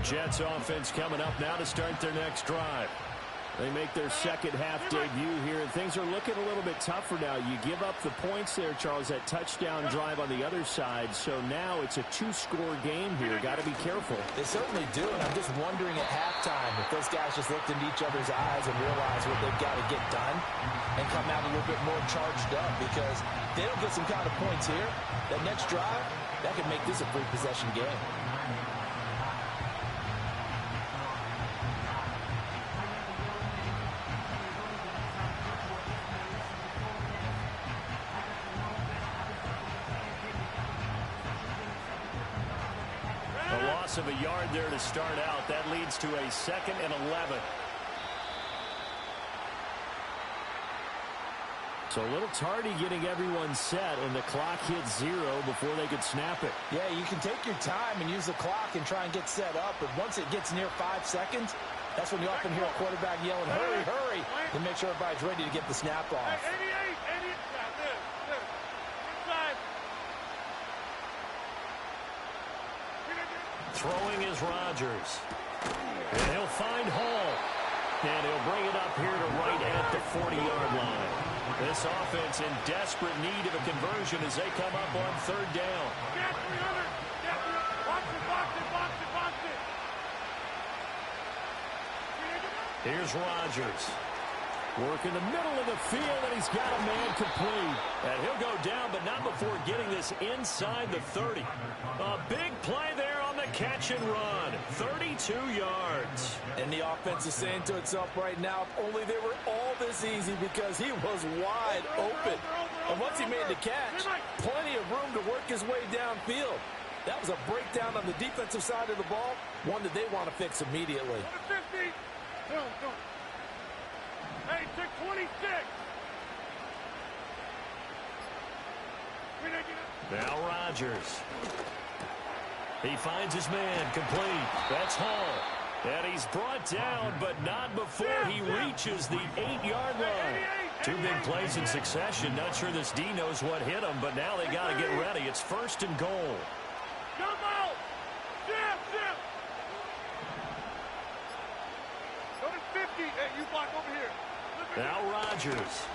Jets offense coming up now to start their next drive. They make their second half debut here, and things are looking a little bit tougher now. You give up the points there, Charles, that touchdown drive on the other side. So now it's a two-score game here. Got to be careful. They certainly do, and I'm just wondering at halftime if those guys just looked into each other's eyes and realized what they've got to get done and come out a little bit more charged up, because if they don't get some kind of points here, that next drive, that could make this a three-possession game. Of a yard there to start out. That leads to a 2nd and 11. So a little tardy getting everyone set, and the clock hits 0 before they could snap it. Yeah, you can take your time and use the clock and try and get set up, but once it gets near 5 seconds, that's when you often hear a quarterback yelling, hurry, hurry, to make sure everybody's ready to get the snap off. 88. Throwing is Rodgers. And he'll find Hall. And he'll bring it up here to right at the 40-yard line. This offense in desperate need of a conversion as they come up on 3rd down. Get 300. Box it. Here's Rodgers. Working the middle of the field, and he's got a man complete. And he'll go down, but not before getting this inside the 30. A big play there on the catch and run. 32 yards. And the offense is saying to itself right now, if only they were all this easy, because he was wide open. And once he made the catch, plenty of room to work his way downfield. That was a breakdown on the defensive side of the ball, one that they want to fix immediately. Go. Hey, check 26. Now Rodgers. He finds his man complete. That's Hall. And he's brought down, but not before he reaches the 8-yard line. 2 big plays in succession. Not sure this D knows what hit him, but now they got to get ready. It's 1st and goal. Come out! Zip! Go to 50. Hey, you block over here. Now Rodgers.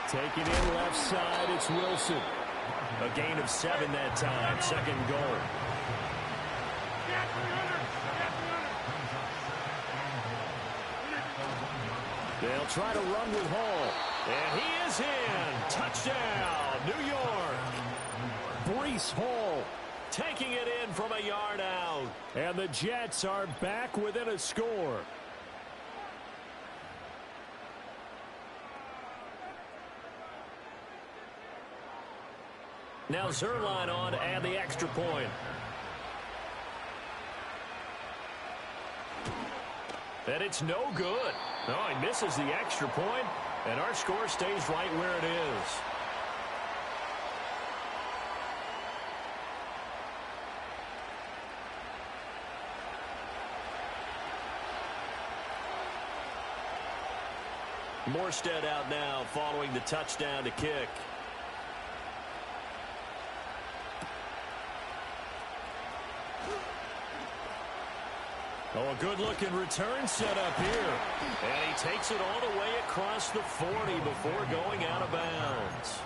Take it in left side. It's Wilson. A gain of 7 that time. 2nd goal. They'll try to run with Hall. And he is in. Touchdown, New York. Breece Hall taking it in from a yard out. And the Jets are back within a score. Now Zuerlein on to add the extra point. And it's no good. No, he misses the extra point, and our score stays right where it is. Morstead out now following the touchdown to kick. Oh, a good-looking return set up here. And he takes it all the way across the 40 before going out of bounds.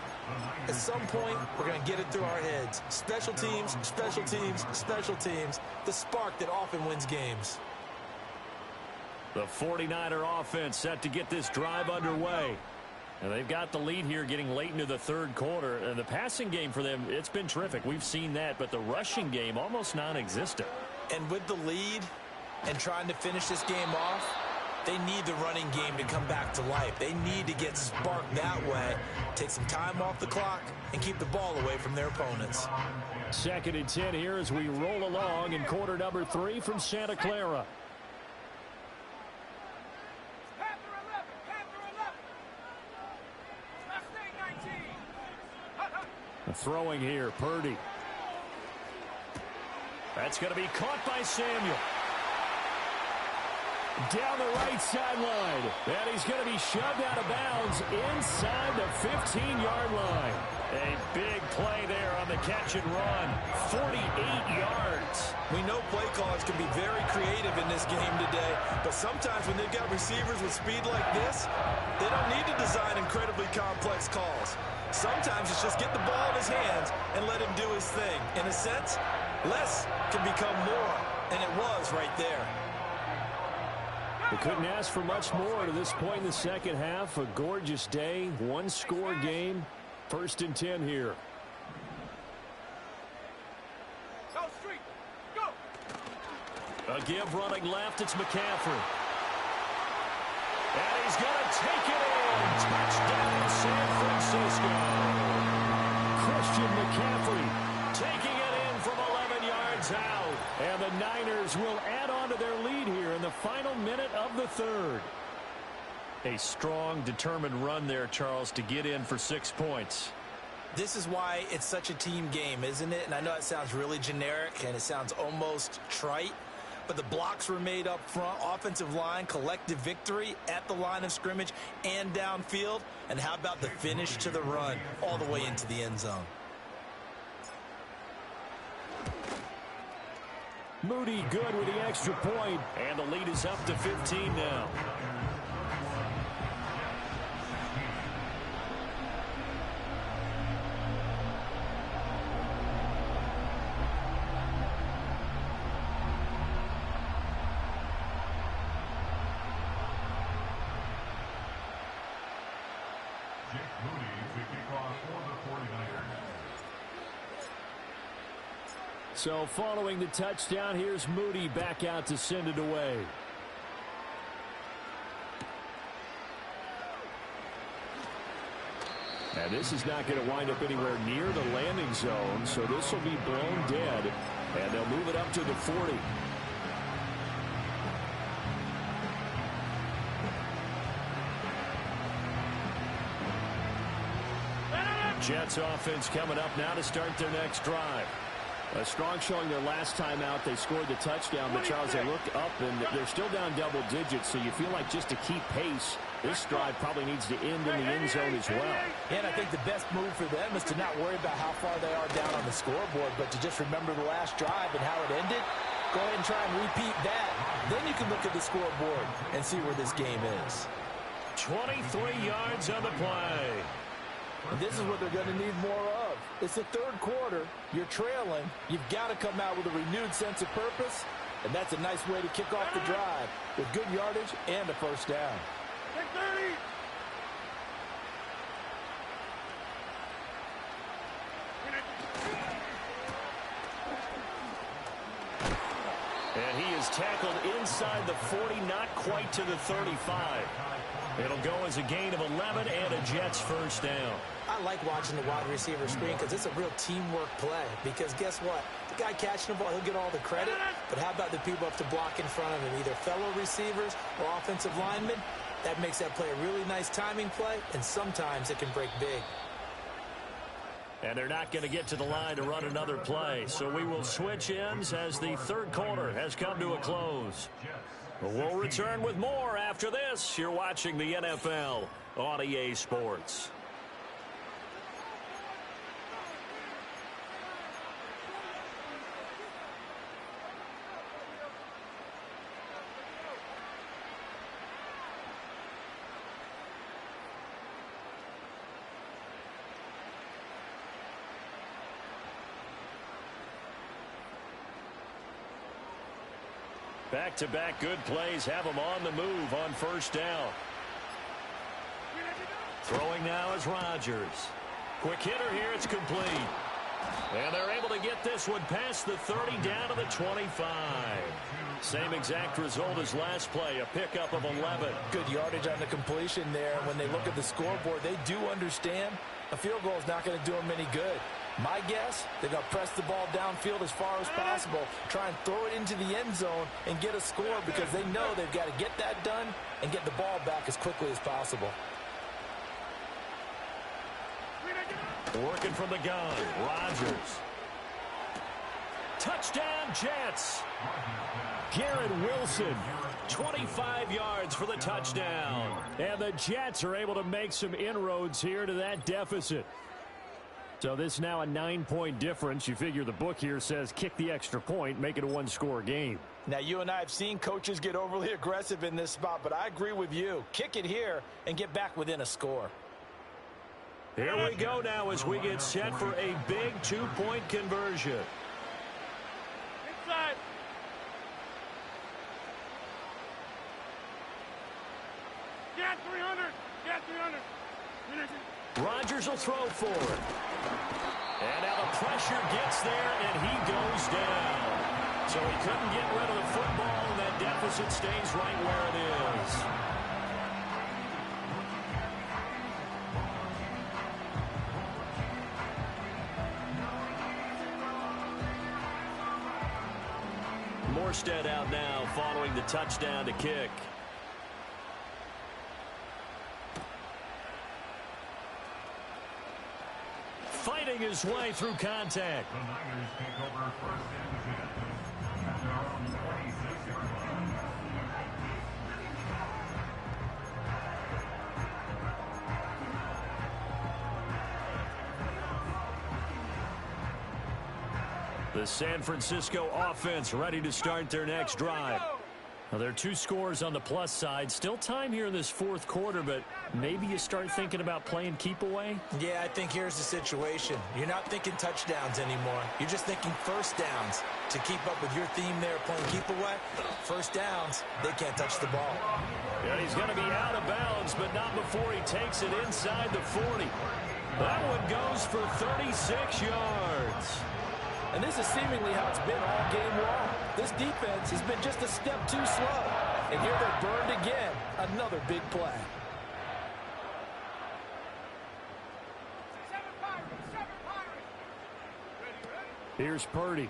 At some point, we're going to get it through our heads. Special teams, special teams, special teams. The spark that often wins games. The 49er offense set to get this drive underway. And they've got the lead here getting late into the 3rd quarter. And the passing game for them, it's been terrific. We've seen that. But the rushing game, almost non-existent. And with the lead and trying to finish this game off, they need the running game to come back to life. They need to get sparked that way, take some time off the clock, and keep the ball away from their opponents. 2nd and 10 here as we roll along in quarter number 3 from Santa Clara. Throwing here, Purdy. That's going to be caught by Samuel. Down the right sideline. And he's going to be shoved out of bounds inside the 15-yard line. A big play there on the catch and run. 48 yards. We know play callers can be very creative in this game today, but sometimes when they've got receivers with speed like this, they don't need to design incredibly complex calls. Sometimes it's just get the ball in his hands and let him do his thing. In a sense, less can become more, and it was right there. We couldn't ask for much more to this point in the second half. A gorgeous day, one-score game. 1st and 10 here. South Street, go! A give running left. It's McCaffrey. And he's going to take it in. Touchdown, San Francisco. Christian McCaffrey taking it in from 11 yards out. And the Niners will add on to their lead here in the final minute of the third. A strong, determined run there, Charles, to get in for 6 points. This is why it's such a team game, isn't it? And I know it sounds really generic and it sounds almost trite, but the blocks were made up front, offensive line, collective victory at the line of scrimmage and downfield. And how about the finish to the run all the way into the end zone? Moody good with the extra point, and the lead is up to 15 now. So following the touchdown, here's Moody back out to send it away. And this is not going to wind up anywhere near the landing zone, so this will be blown dead, and they'll move it up to the 40. Jets offense coming up now to start their next drive. A strong showing their last time out. They scored the touchdown, but Charles, they looked up and they're still down double digits, so you feel like just to keep pace, this drive probably needs to end in the end zone as well. And I think the best move for them is to not worry about how far they are down on the scoreboard, but to just remember the last drive and how it ended. Go ahead and try and repeat that. Then you can look at the scoreboard and see where this game is. 23 yards on the play. And this is what they're going to need more of. It's the third quarter. You're trailing. You've got to come out with a renewed sense of purpose, and that's a nice way to kick off the drive with good yardage and a first down. Take 30! And he is tackled inside the 40, not quite to the 35. It'll go as a gain of 11 and a Jets first down. I like watching the wide receiver screen because it's a real teamwork play. Because guess what? The guy catching the ball, he'll get all the credit. But how about the people up to block in front of him, either fellow receivers or offensive linemen? That makes that play a really nice timing play, and sometimes it can break big. And they're not going to get to the line to run another play. So we will switch ends as the third quarter has come to a close. We'll return with more after this. You're watching the NFL on EA Sports. Back-to-back good plays have them on the move on first down. Throwing now is Rodgers. Quick hitter here, it's complete. And they're able to get this one past the 30 down to the 25. Same exact result as last play, a pickup of 11. Good yardage on the completion there. When they look at the scoreboard, they do understand a field goal is not going to do them any good. My guess, they're going to press the ball downfield as far as possible, try and throw it into the end zone and get a score because they know they've got to get that done and get the ball back as quickly as possible. Working from the gun, Rodgers. Touchdown, Jets. Garrett Wilson, 25 yards for the touchdown. And the Jets are able to make some inroads here to that deficit. So this is now a 9-point difference. You figure the book here says kick the extra point, make it a one-score game. Now, you and I have seen coaches get overly aggressive in this spot, but I agree with you. Kick it here and get back within a score. Here we go now as we get set for a big 2-point conversion. Inside. Get 300. Get 300. Rodgers will throw for it. And now the pressure gets there, and he goes down. So he couldn't get rid of the football, and that deficit stays right where it is. Morstead out now following the touchdown to kick. Fighting his way through contact. The Niners take over first and 10 at their own 26-yard line. The San Francisco offense ready to start their next drive. Now, there are 2 scores on the plus side. Still time here in this fourth quarter, but maybe you start thinking about playing keep away? Yeah, I think here's the situation. You're not thinking touchdowns anymore. You're just thinking first downs. To keep up with your theme there, playing keep away, first downs, they can't touch the ball. Yeah, he's going to be out of bounds, but not before he takes it inside the 40. That one goes for 36 yards. And this is seemingly how it's been all game long. This defense has been just a step too slow. And here they're burned again. Another big play. Here's Purdy.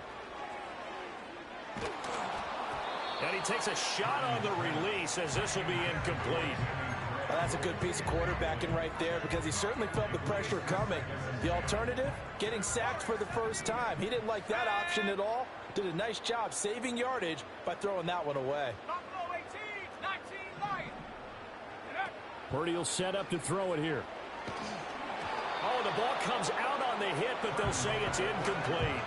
And he takes a shot on the release as this will be incomplete. Well, that's a good piece of quarterbacking right there because he certainly felt the pressure coming. The alternative, getting sacked for the first time. He didn't like that option at all. Did a nice job saving yardage by throwing that one away. Purdy will set up to throw it here. Oh, the ball comes out on the hit, but they'll say it's incomplete.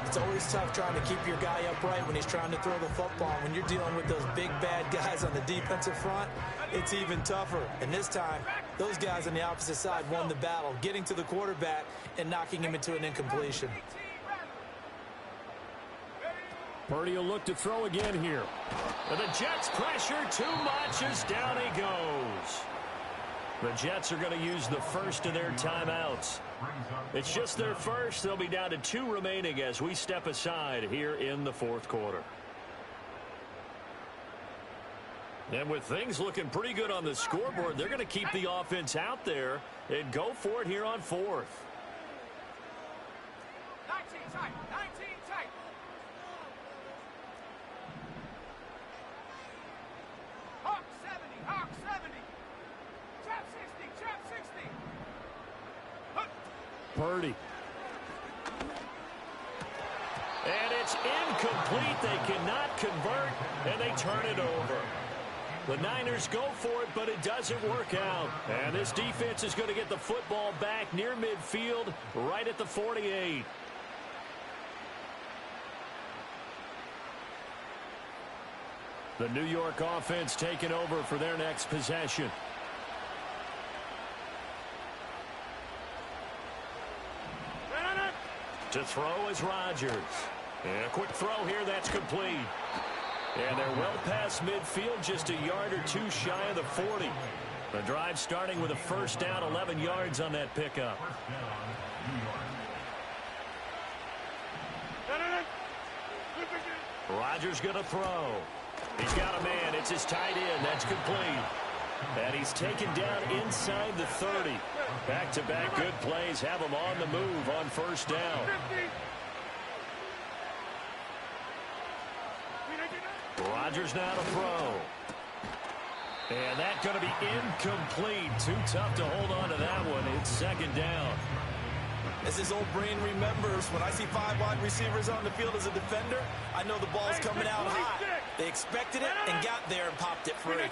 It's always tough trying to keep your guy upright when he's trying to throw the football. When you're dealing with those big, bad guys on the defensive front, it's even tougher. And this time, those guys on the opposite side won the battle, getting to the quarterback and knocking him into an incompletion. Purdy will look to throw again here. And the Jets pressure too much as down he goes. The Jets are going to use the first of their timeouts. It's just their first. They'll be down to 2 remaining as we step aside here in the fourth quarter. And with things looking pretty good on the scoreboard, they're going to keep the offense out there and go for it here on fourth. 19 tight, 19 tight. Hawk 70, Hawk 70. Trap 60, trap 60. Purdy. And it's incomplete. They cannot convert, and they turn it over. The Niners go for it, but it doesn't work out. And this defense is going to get the football back near midfield, right at the 48. The New York offense taking over for their next possession. To throw is Rodgers. And a quick throw here, that's complete. And they're well past midfield, just a yard or 2 shy of the 40. The drive starting with a first down, 11 yards on that pickup. Rodgers going to throw. He's got a man. It's his tight end. That's complete. And he's taken down inside the 30. Back-to-back good plays have him on the move on first down. Rodgers now to throw. And that's going to be incomplete. Too tough to hold on to that one. It's second down. As his old brain remembers, when I see 5 wide receivers on the field as a defender, I know the ball's coming out high. They expected it and got there and popped it free.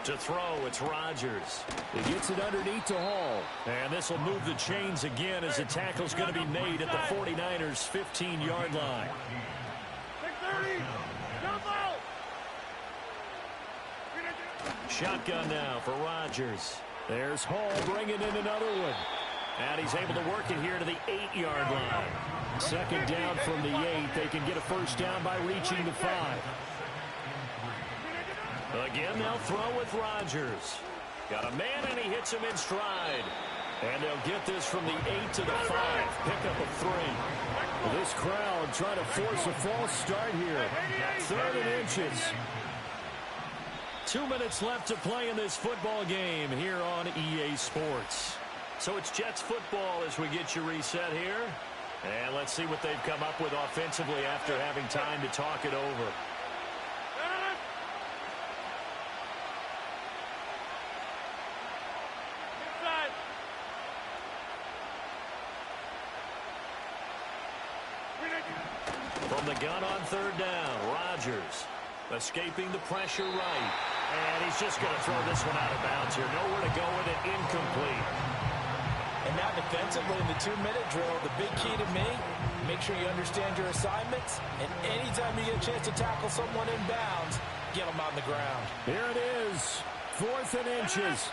To throw, it's Rodgers. He gets it underneath to Hall. And this will move the chains again as the tackle's going to be made at the 49ers' 15-yard line. 630. Jump out. Shotgun now for Rodgers. There's Hall bringing in another one. And he's able to work it here to the 8-yard line. Second down from the 8. They can get a first down by reaching the 5. Again, they'll throw with Rodgers. Got a man, and he hits him in stride. And they'll get this from the 8 to the 5. Pickup of 3. This crowd trying to force a false start here. 3rd and inches. 2 minutes left to play in this football game here on EA Sports. So it's Jets football as we get you reset here. And let's see what they've come up with offensively after having time to talk it over. From the gun on 3rd down, Rodgers escaping the pressure right. And he's just going to throw this one out of bounds here. Nowhere to go with it, incomplete. And now defensively in the 2-minute drill, the big key to me, make sure you understand your assignments. And anytime you get a chance to tackle someone in bounds, get them on the ground. Here it is, 4th and inches.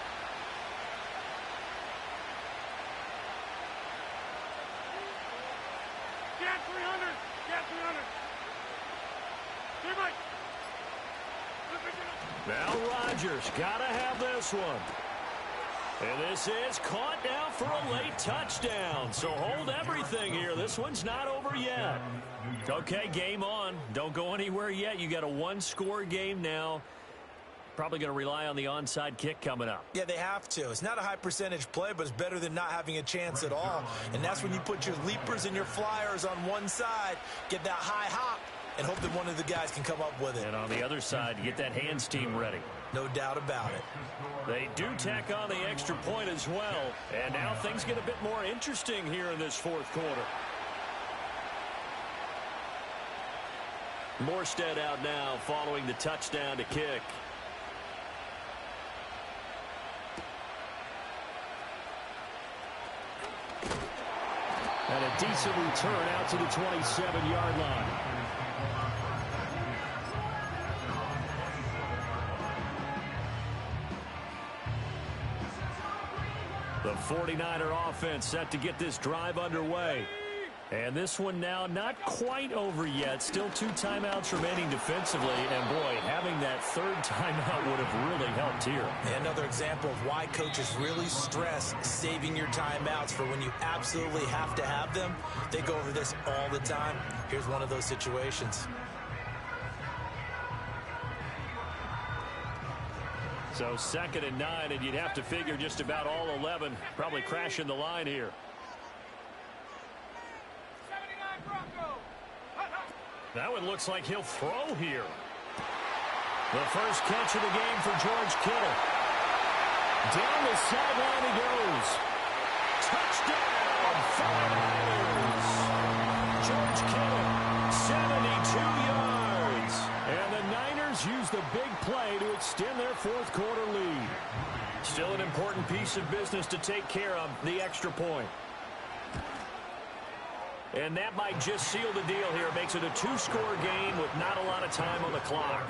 Get 300. Get 300. Now Rodgers got to have this one. And this is caught now for a late touchdown. So hold everything here. This one's not over yet. Okay, game on. Don't go anywhere yet. You got a 1-score game now. Probably going to rely on the onside kick coming up. Yeah, they have to. It's not a high percentage play, but it's better than not having a chance at all. And that's when you put your leapers and your flyers on one side, get that high hop, and hope that one of the guys can come up with it. And on the other side, you get that hands team ready. No doubt about it. They do tack on the extra point as well. And now things get a bit more interesting here in this 4th quarter. Morstead out now following the touchdown to kick. And a decent return out to the 27-yard line. The 49er offense set to get this drive underway. And this one now not quite over yet. Still 2 timeouts remaining defensively. And, boy, having that 3rd timeout would have really helped here. And another example of why coaches really stress saving your timeouts for when you absolutely have to have them. They go over this all the time. Here's one of those situations. So 2nd and 9, and you'd have to figure just about all 11 probably crashing the line here. 79 Bronco. That one looks like he'll throw here. The first catch of the game for George Kittle. Down the sideline he goes. Touchdown, 49ers. George Kittle, 72 yards. And the Niners use the big play to extend their 4th quarter lead. Still an important piece of business to take care of, the extra point. And that might just seal the deal here. It makes it a 2-score game with not a lot of time on the clock.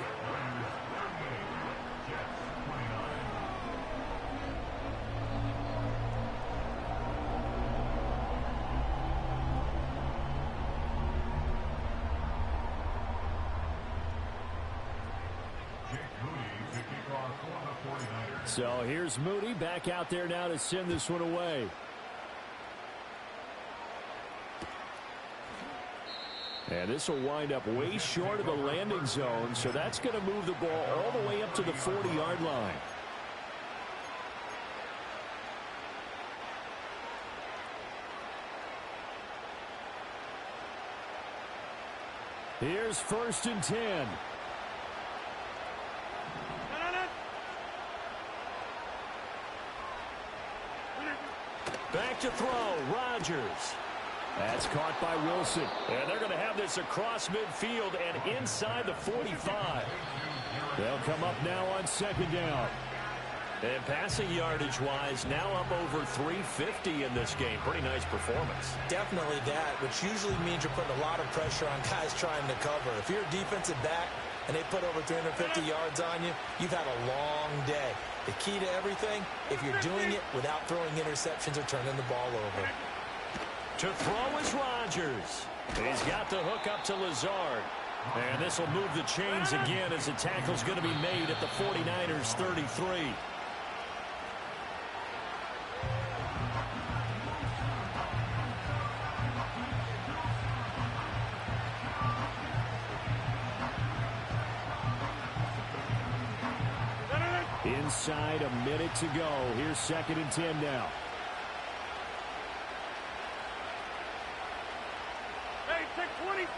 So here's Moody back out there now to send this one away. And this will wind up way short of the landing zone, so that's going to move the ball all the way up to the 40-yard line. Here's 1st and 10. Back to throw, Rodgers. Rogers. That's caught by Wilson. And they're going to have this across midfield and inside the 45. They'll come up now on second down. And passing yardage-wise, now up over 350 in this game. Pretty nice performance. Definitely that, which usually means you're putting a lot of pressure on guys trying to cover. If you're a defensive back and they put over 350 yards on you, you've had a long day. The key to everything, if you're doing it without throwing interceptions or turning the ball over. To throw is Rogers. He's got the hook up to Lazard. And this will move the chains again as the tackle's going to be made at the 49ers 33. Inside, a minute to go. Here's 2nd and 10 now. Hey, take 26.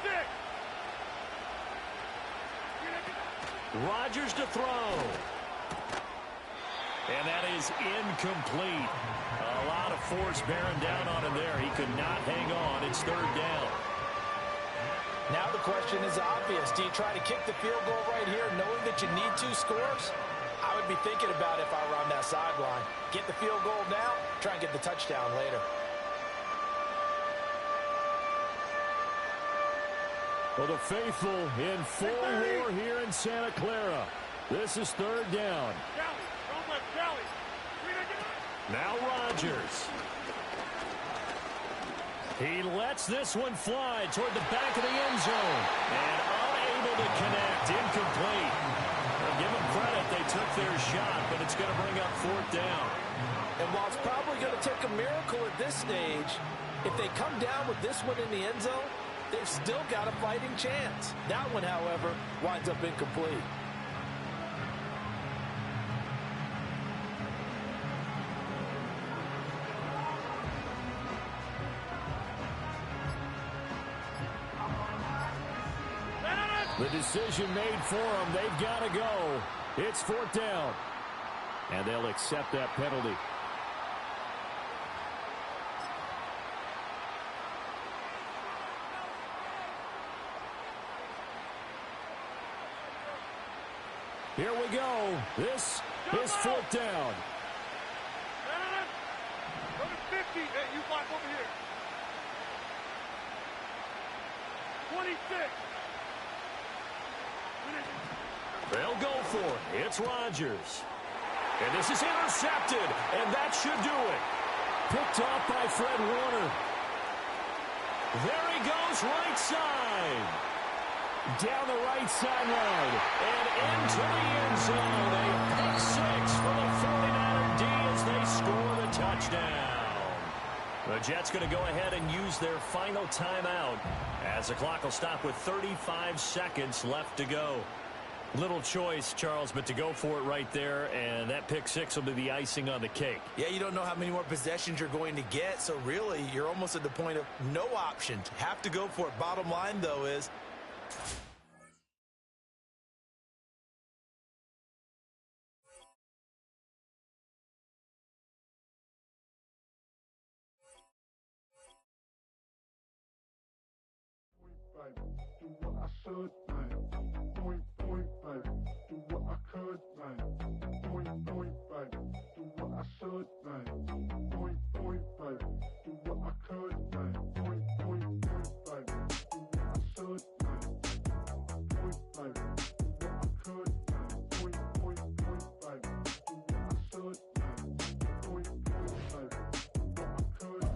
Rodgers to throw. And that is incomplete. A lot of force bearing down on him there. He could not hang on. It's 3rd down. Now the question is obvious. Do you try to kick the field goal right here knowing that you need 2 scores? I would be thinking about it if I were on that sideline. Get the field goal now, try and get the touchdown later. Well, the faithful in full roar here in Santa Clara. This is 3rd down. Now Rodgers. He lets this one fly toward the back of the end zone. And unable to connect. Incomplete. Well, give them credit. They took their shot, but it's going to bring up 4th down. And while it's probably going to take a miracle at this stage, if they come down with this one in the end zone, they've still got a fighting chance. That one, however, winds up incomplete. The decision made for them. They've got to go. It's 4th down. And they'll accept that penalty. Here we go. This is 4th down. Number 50. Hey, you block over here. 26. They'll go for it. It's Rodgers. And this is intercepted. And that should do it. Picked off by Fred Warner. There he goes, right side. Down the right sideline. And into the end zone. A pick 6 for the 49er D as they score the touchdown. The Jets going to go ahead and use their final timeout as the clock will stop with 35 seconds left to go. Little choice, Charles, but to go for it right there, and that pick 6 will be the icing on the cake. Yeah, you don't know how many more possessions you're going to get, so really you're almost at the point of no options. Have to go for it. Bottom line, though, is do what I should, man. Point, baby. Do what I could, man. Point, baby. Do what I should, man. Point, baby. Do what I could, man. Point, baby. Do what I should, man. Point, baby. Do what I could, man. Point, baby. Do what I should, man. Point, baby. Do what I could.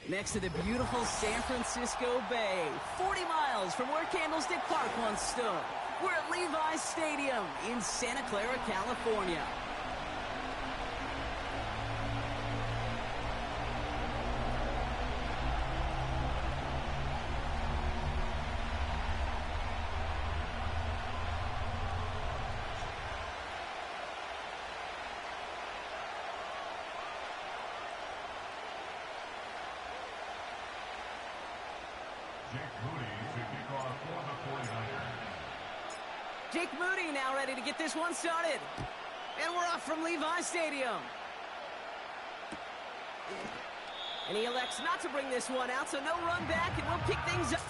Next to the beautiful San Francisco Bay, 40 miles from where Candlestick Park once stood. We're at Levi's Stadium in Santa Clara, California. Jake Moody now ready to get this one started. And we're off from Levi's Stadium. And he elects not to bring this one out, so no run back, and we'll kick things up.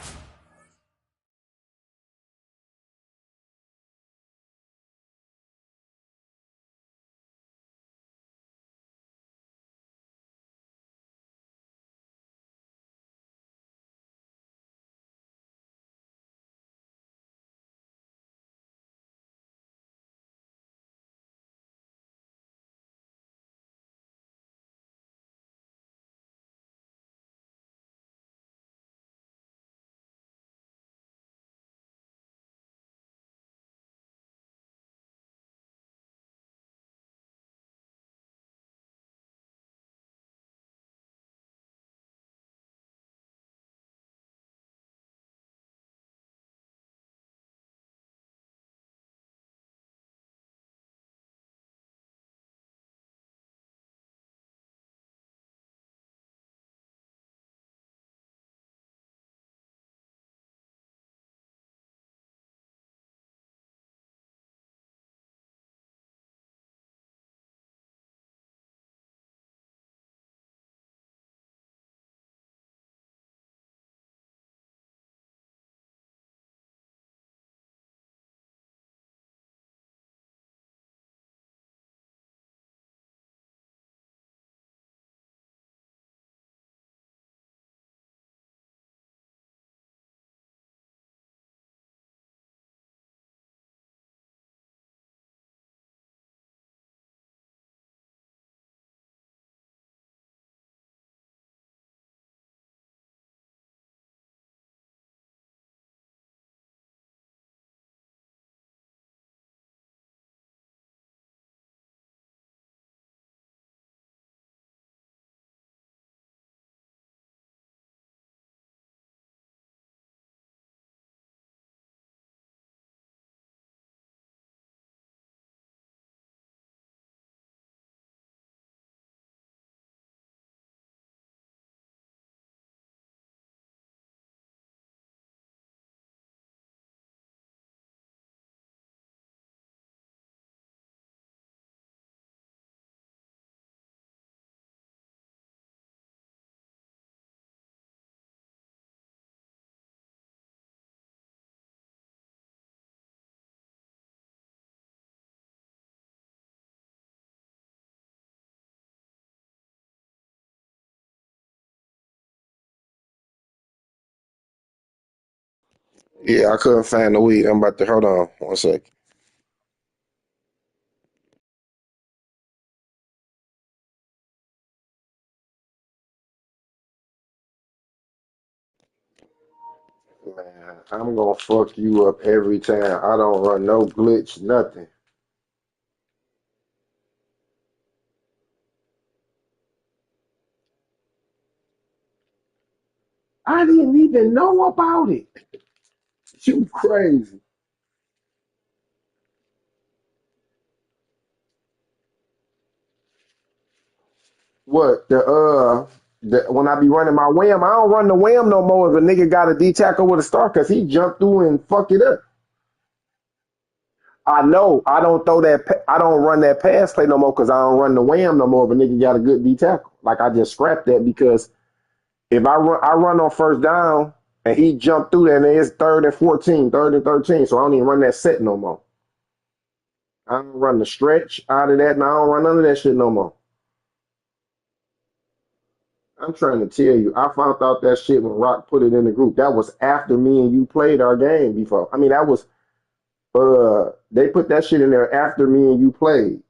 Yeah, I couldn't find the weed. I'm about to hold on 1 sec. Man, I'm gonna fuck you up every time. I don't run no glitch, nothing. I didn't even know about it. You crazy. What the when I be running my wham, I don't run the wham no more if a nigga got a D tackle with a star because he jumped through and fucked it up. I know I don't throw that. I don't run that pass play no more because I don't run the wham no more if a nigga got a good D tackle. Like I just scrapped that because if I run on first down and he jumped through there and it's 3rd and 14, 3rd and 13, so I don't even run that set no more. I don't run the stretch out of that, and I don't run none of that shit no more. I'm trying to tell you, I found out that shit when Rock put it in the group. That was after me and you played our game before. I mean, that was They put that shit in there after me and you played.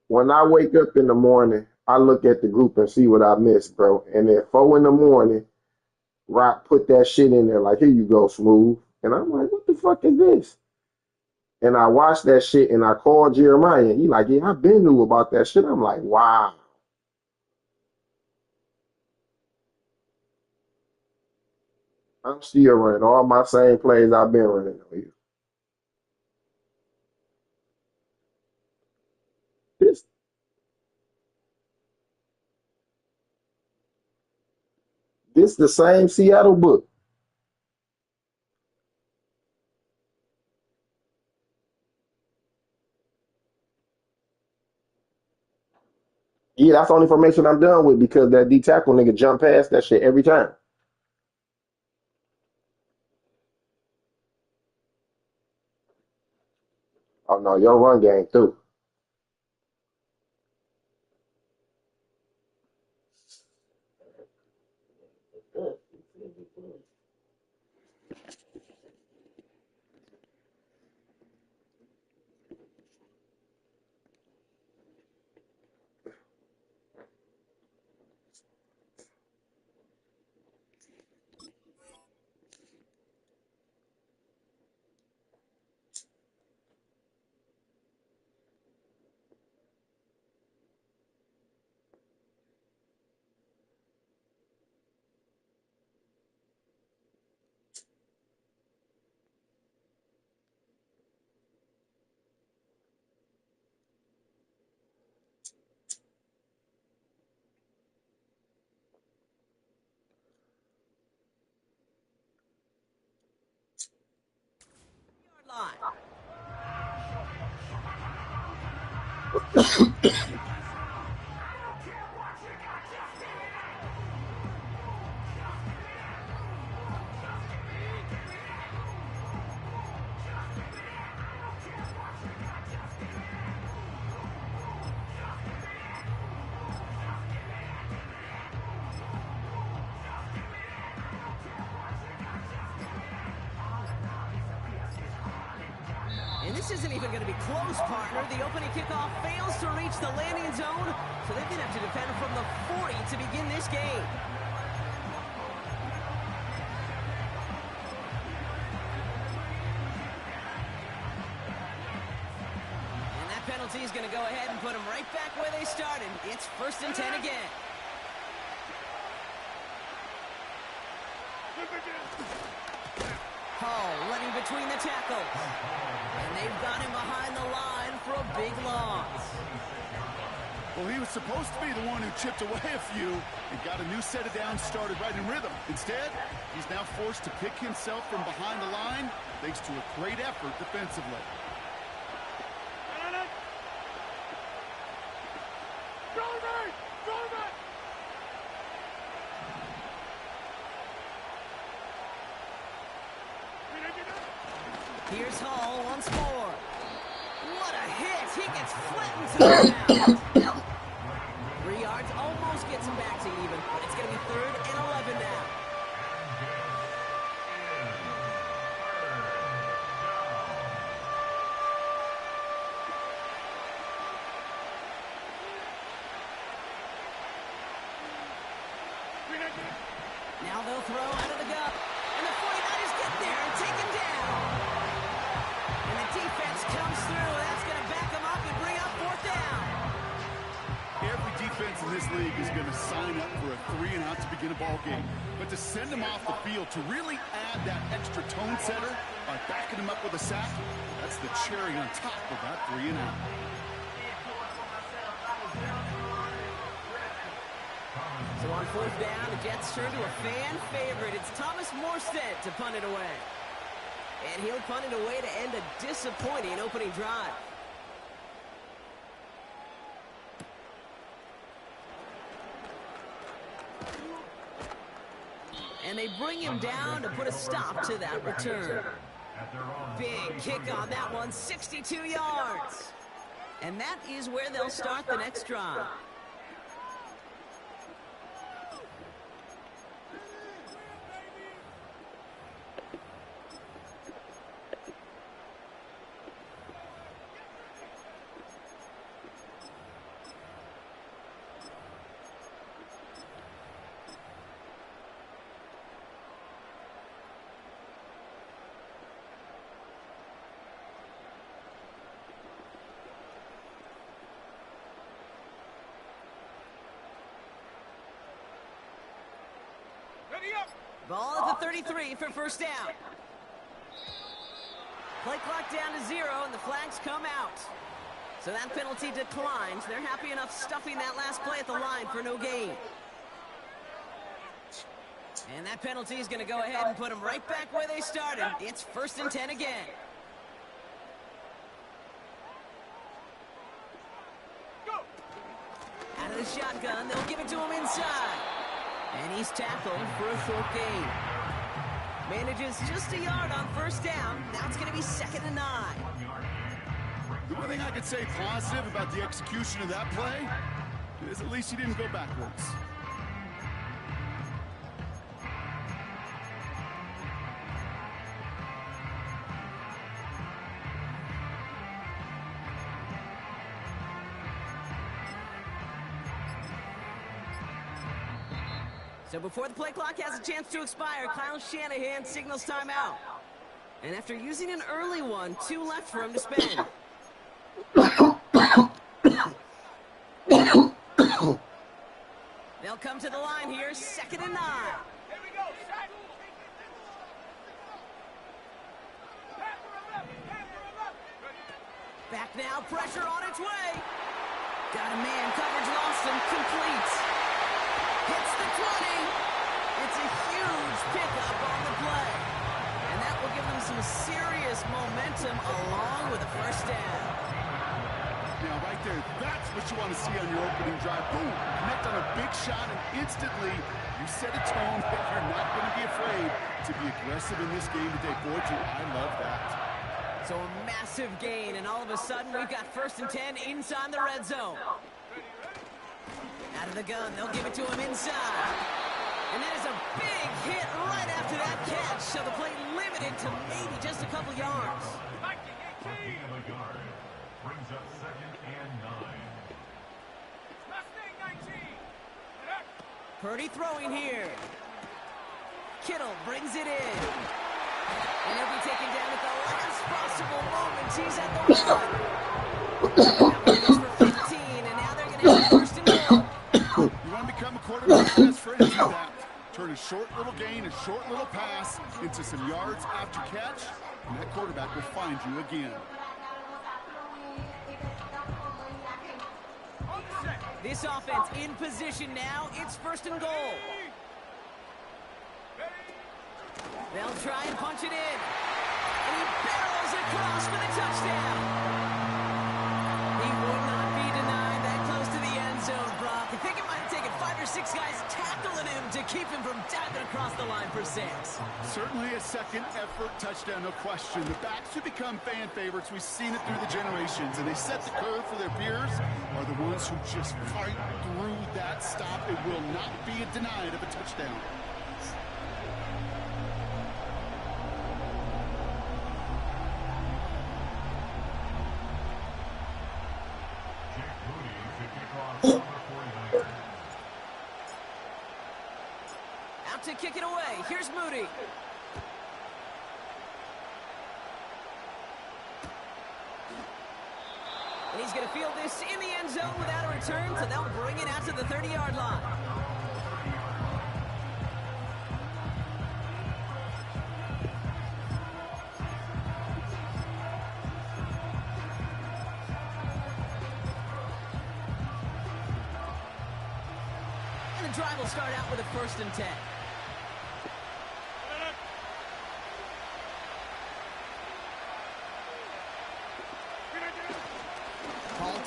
When I wake up in the morning, I look at the group and see what I missed, bro. And at 4 in the morning, Rock put that shit in there like, here you go, Smooth. And I'm like, what the fuck is this? And I watched that shit and I called Jeremiah. And he like, yeah, I've been knew about that shit. I'm like, wow. I'm still running all my same plays I've been running on you. This this the same Seattle book. Yeah, that's the only information I'm done with because that D tackle nigga jump past that shit every time. Oh no, your run game too. Line. And this isn't even going to be close, partner. The opening kickoff fails to reach the landing zone, so they're going to have to defend from the 40 to begin this game. And that penalty is going to go ahead and put them right back where they started. It's 1st and 10 again. Hall running between the tackles. And they've got him behind the line for a big loss. Well, he was supposed to be the one who chipped away a few and got a new set of downs started right in rhythm. Instead, he's now forced to pick himself from behind the line thanks to a great effort defensively. Here's Hall once more. What a hit! He gets flattened to the ground. 3 yards almost gets him back to even, but it's going to be 3rd and 11 now. Now they'll throw out of the gun, and the 49ers get there and take him down. And the defense comes through. That's going to back them up and bring up 4th down. Every defense in this league is going to sign up for a 3-and-out to begin a ball game. But to send them off the field, to really add that extra tone setter by backing them up with a sack, that's the cherry on top of that 3-and-out. So on 4th down, the Jets turn to a fan favorite. It's Thomas Morstead to punt it away. And he'll punt it away to end a disappointing opening drive. And they bring him down to put a stop to that return. Big kick on that one, 62 yards. And that is where they'll start the next drive. Ball at the 33 for first down. Play clock down to 0, and the flags come out. So that penalty declines. They're happy enough stuffing that last play at the line for no gain. And that penalty is going to go ahead and put them right back where they started. It's 1st and 10 again. Out of the shotgun, they'll give it to him inside. And he's tackled for a short gain. Manages just a yard on first down. Now it's going to be 2nd and 9. The one thing I could say positive about the execution of that play is at least he didn't go backwards. So before the play clock has a chance to expire, Kyle Shanahan signals timeout. And after using an early one, 2 left for him to spend. They'll come to the line here, 2nd and 9. Here we go, set. Back now, pressure on its way. Got a man, coverage lost and complete. Hits the 20. It's a huge pickup on the play. And that will give them some serious momentum along with a first down. Now, right there, that's what you want to see on your opening drive. Boom, connect on a big shot, and instantly you set a tone that you're not going to be afraid to be aggressive in this game today. Boy, I love that. So a massive gain, and all of a sudden we've got 1st and 10 inside the red zone. Out of the gun, they'll give it to him inside. And that is a big hit right after that catch, so the play limited to maybe just a couple yards. Gain of a yard. Brings up 2nd and 9. Purdy throwing here. Kittle brings it in. And he'll be taken down at the last possible moment. He's at the 1. That one goes for 15, and now they're going to have 1st and goal. You want to become a quarterback's best friend, do that. Turn a short little gain, a short little pass into some yards after catch, and that quarterback will find you again. This offense in position now. It's 1st and goal. They'll try and punch it in. And he barrels across for the touchdown. He would not be denied that close to the end zone, Brock. I think it might have taken 5 or 6 guys tackling him to keep him from diving across the line for 6. Certainly a second effort touchdown, no question. The backs who become fan favorites, we've seen it through the generations, and they set the curve for their peers, are the ones who just fight through that stop. It will not be denied of a touchdown. Out to kick it away. Here's Moody. And he's going to field this in the end zone without a return, so they'll bring it out to the 30-yard line. And the drive will start out with a 1st and 10.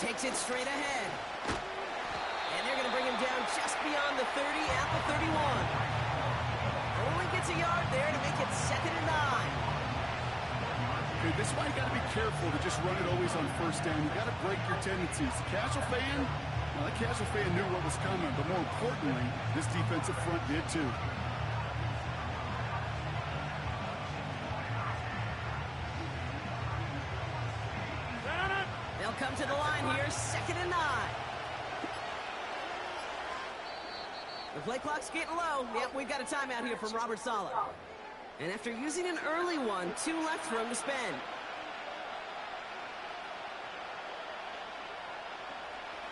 Takes it straight ahead. And they're going to bring him down just beyond the 30 at the 31. Only gets a yard there to make it 2nd and 9. Okay, this is why you got to be careful to just run it always on 1st down. You got to break your tendencies. The casual fan, well, the casual fan knew what was coming, but more importantly, this defensive front did too. Come to the line here, 2nd and 9. The play clock's getting low. Yep, we've got a timeout here from Robert Saleh. And after using an early one, 2 left for him to spend.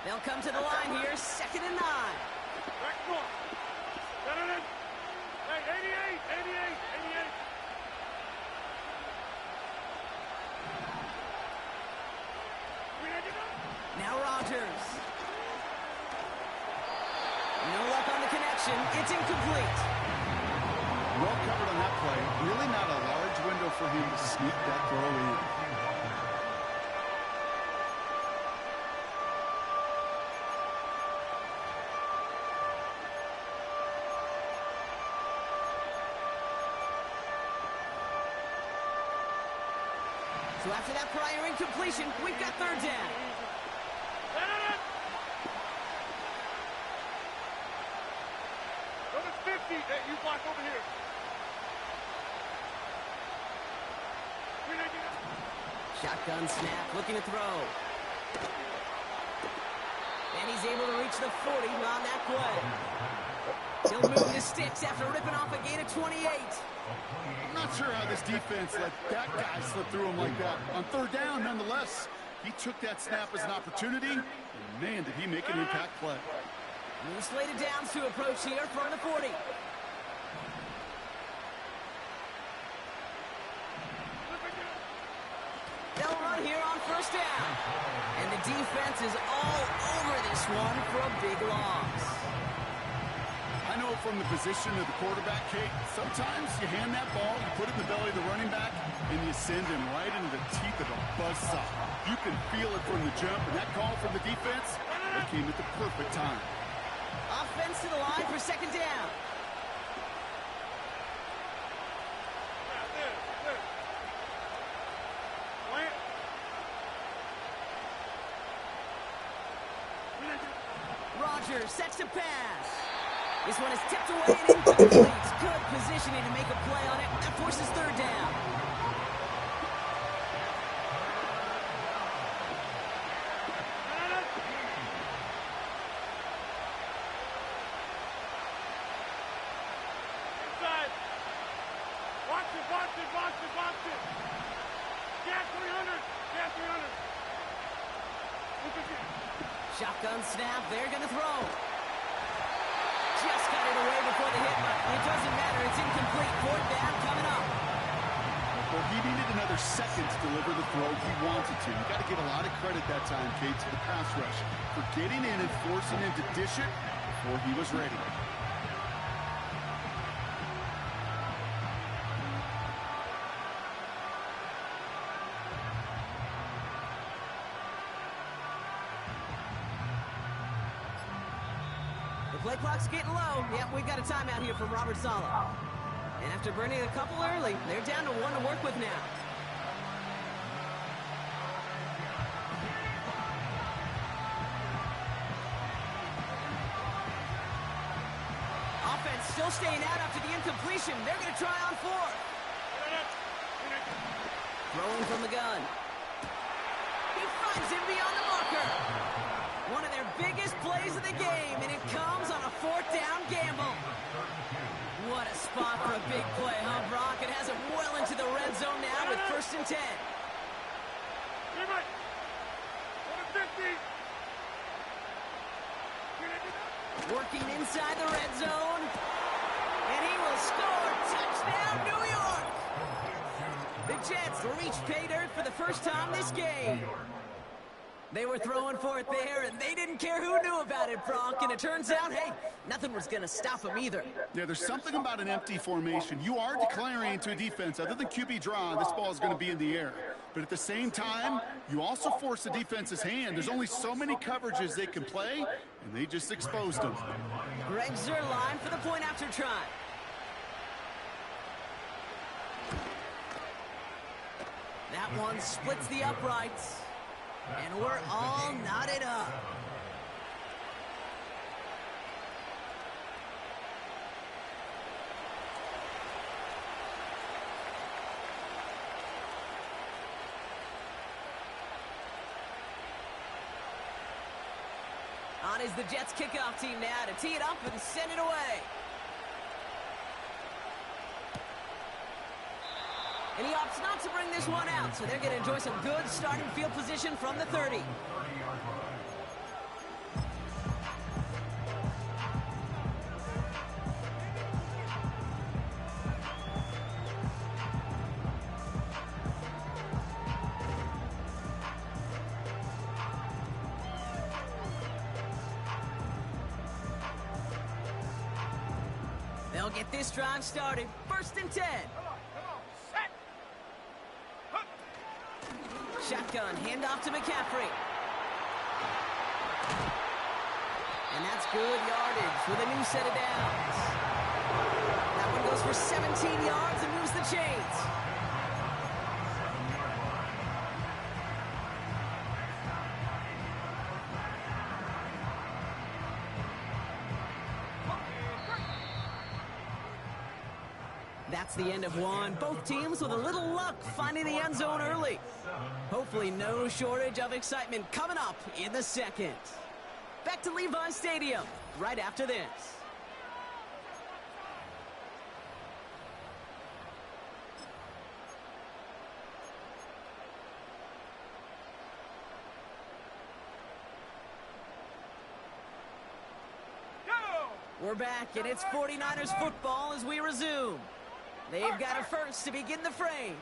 They'll come to the line here, 2nd and 9. Really not a large window for him to sneak that throw in. So after that prior incompletion, we've got third down. Number 50, hey, you block over here. Shotgun snap, looking to throw. And he's able to reach the 40 on that play. He'll move the sticks after ripping off a gain of 28. I'm not sure how this defense let that guy slip through him like that. On third down, nonetheless, he took that snap as an opportunity, and man, did he make an impact play. New slated downs to approach here from the 40. They'll run here on first down. And the defense is all over this one for a big loss. I know from the position of the quarterback, Kate, sometimes you hand that ball, you put it in the belly of the running back, and you send him right into the teeth of a buzzsaw. You can feel it from the jump, and that call from the defense, that came at the perfect time. Offense to the line for second down. Rodgers sets to pass. This one is tipped away and incomplete. Good positioning to make a play on it. That forces third down. Inside. Watch it, watch it, watch it, watch it. Gas 300. Gas 300. Look at you. Shotgun snap. They're going to throw. Just got it away before the hit. It doesn't matter. It's incomplete. Fourth down coming up. Well, he needed another second to deliver the throw he wanted to. You got to give a lot of credit that time, Kate, to the pass rush for getting in and forcing him to dish it before he was ready. Play clock's getting low. Yep, we've got a timeout here from Robert Saleh. And after burning a couple early, they're down to one to work with now. Offense still staying out after the incompletion. They're going to try on fourth. Throwing from the gun. He finds him beyond the marker. One of their biggest plays of the game, and it comes on a fourth down gamble. What a spot for a big play, huh, Brock? It has it well into the red zone now with 1st and 10. Working inside the red zone, and he will score. Touchdown, New York! The Jets reach pay dirt for the first time this game. They were throwing for it there, and they didn't care who knew about it, Brock. And it turns out, hey, nothing was going to stop them either. Yeah, there's something about an empty formation. You are declaring to a defense, other than QB draw, this ball is going to be in the air. But at the same time, you also force the defense's hand. There's only so many coverages they can play, and they just exposed them. Greg Zuerlein for the point after try. That one splits the uprights. And we're all knotted up. On is the Jets kickoff team now to tee it up and send it away. And he opts not to bring this one out, so they're going to enjoy some good starting field position from the 30. They'll get this drive started. 1st and 10. Shotgun, handoff to McCaffrey. And that's good yardage with a new set of downs. That one goes for 17 yards and moves the chains. That's the end of one. Both teams with a little luck finding the end zone early. Hopefully no shortage of excitement coming up in the second. Back to Levi Stadium right after this. We're back, and it's 49ers football as we resume. They've got a first to begin the frame.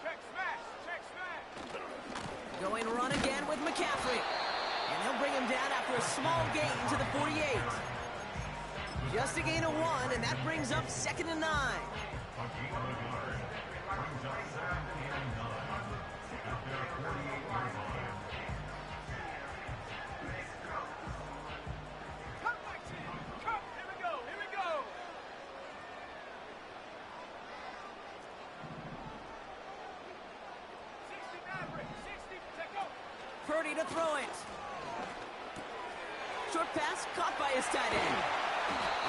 Check smash. Going run again with McCaffrey. And he'll bring him down after a small gain to the 48. Just a gain of 1, and that brings up 2nd and 9. Purdy to throw it. Short pass caught by his tight end.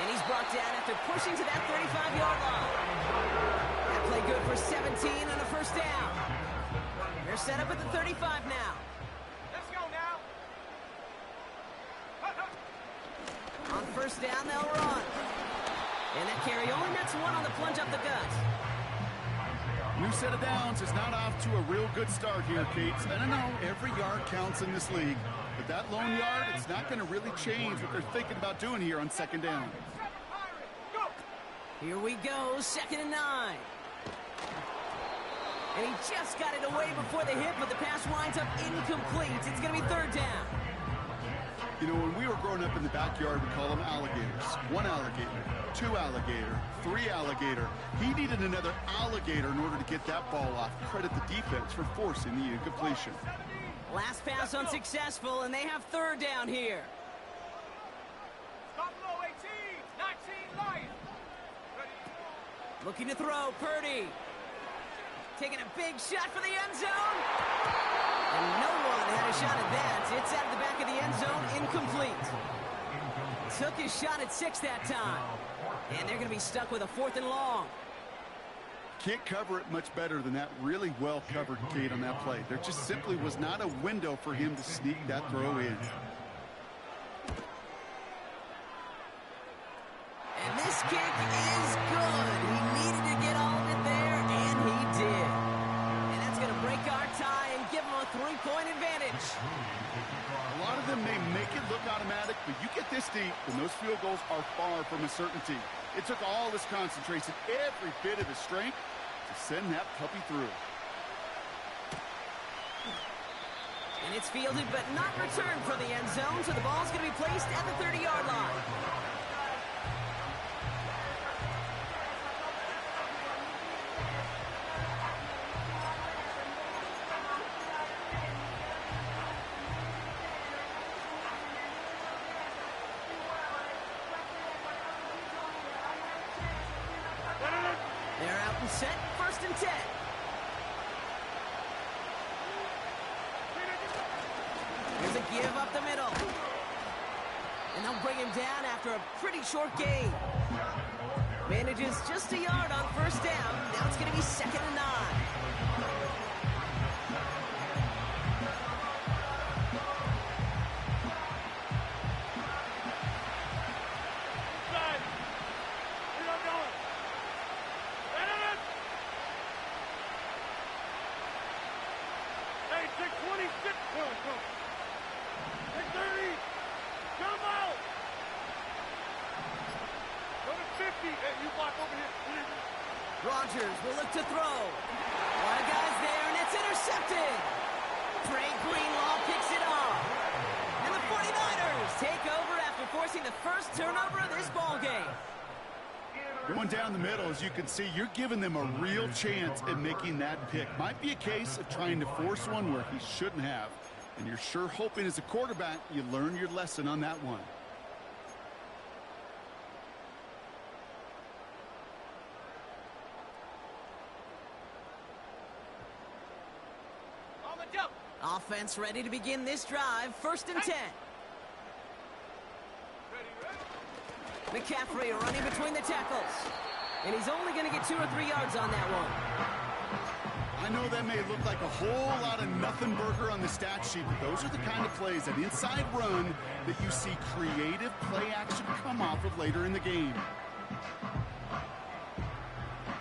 And he's brought down after pushing to that 35-yard line. That play good for 17 and a first down. They're set up at the 35 now. Let's go now. On first down, they'll run. And that carry only nets 1 on the plunge up the gut. New set of downs is not off to a real good start here, Cates. And I know every yard counts in this league, but that lone yard, it's not going to really change what they're thinking about doing here on 2nd down. Here we go, 2nd and 9. And he just got it away before the hit, but the pass winds up incomplete. It's going to be 3rd down. You know, when we were growing up in the backyard, we call them alligators. 1 alligator, 2 alligator, 3 alligator. He needed another alligator in order to get that ball off. Credit the defense for forcing the incompletion. Last pass unsuccessful, and they have 3rd down here. Stop low, 18, 19, Lion. Looking to throw, Purdy. Taking a big shot for the end zone. And no one had a shot at that. It's out of the back of the end zone, incomplete. Took his shot at 6 that time. And they're going to be stuck with a 4th and long. Can't cover it much better than that really well-covered gate on that play. There just simply was not a window for him to sneak that throw in. And this kick is good. He needed to get all of it there, and he did. And that's going to break our tie and give him a 3-point advantage. A lot of them may make it look automatic, but you get this deep, and those field goals are far from a certainty. It took all his concentration, every bit of his strength, to send that puppy through. And it's fielded but not returned from the end zone, so the ball's going to be placed at the 30-yard line. They're out and set, 1st and 10. There's a give up the middle. And they'll bring him down after a pretty short gain. Manages just a yard on 1st down. Now it's going to be 2nd and 9. Rodgers will look to throw. A lot of guys there, and it's intercepted. Trey Greenlaw picks it off. And the 49ers take over after forcing the first turnover of this ball game. Going down the middle, as you can see, you're giving them a real chance at making that pick. Might be a case of trying to force one where he shouldn't have. And you're sure hoping as a quarterback you learn your lesson on that one. Offense ready to begin this drive. 1st and 10. McCaffrey running between the tackles. And he's only going to get 2 or 3 yards on that one. I know that may look like a whole lot of nothing burger on the stat sheet, but those are the kind of plays, that inside run, that you see creative play action come off of later in the game.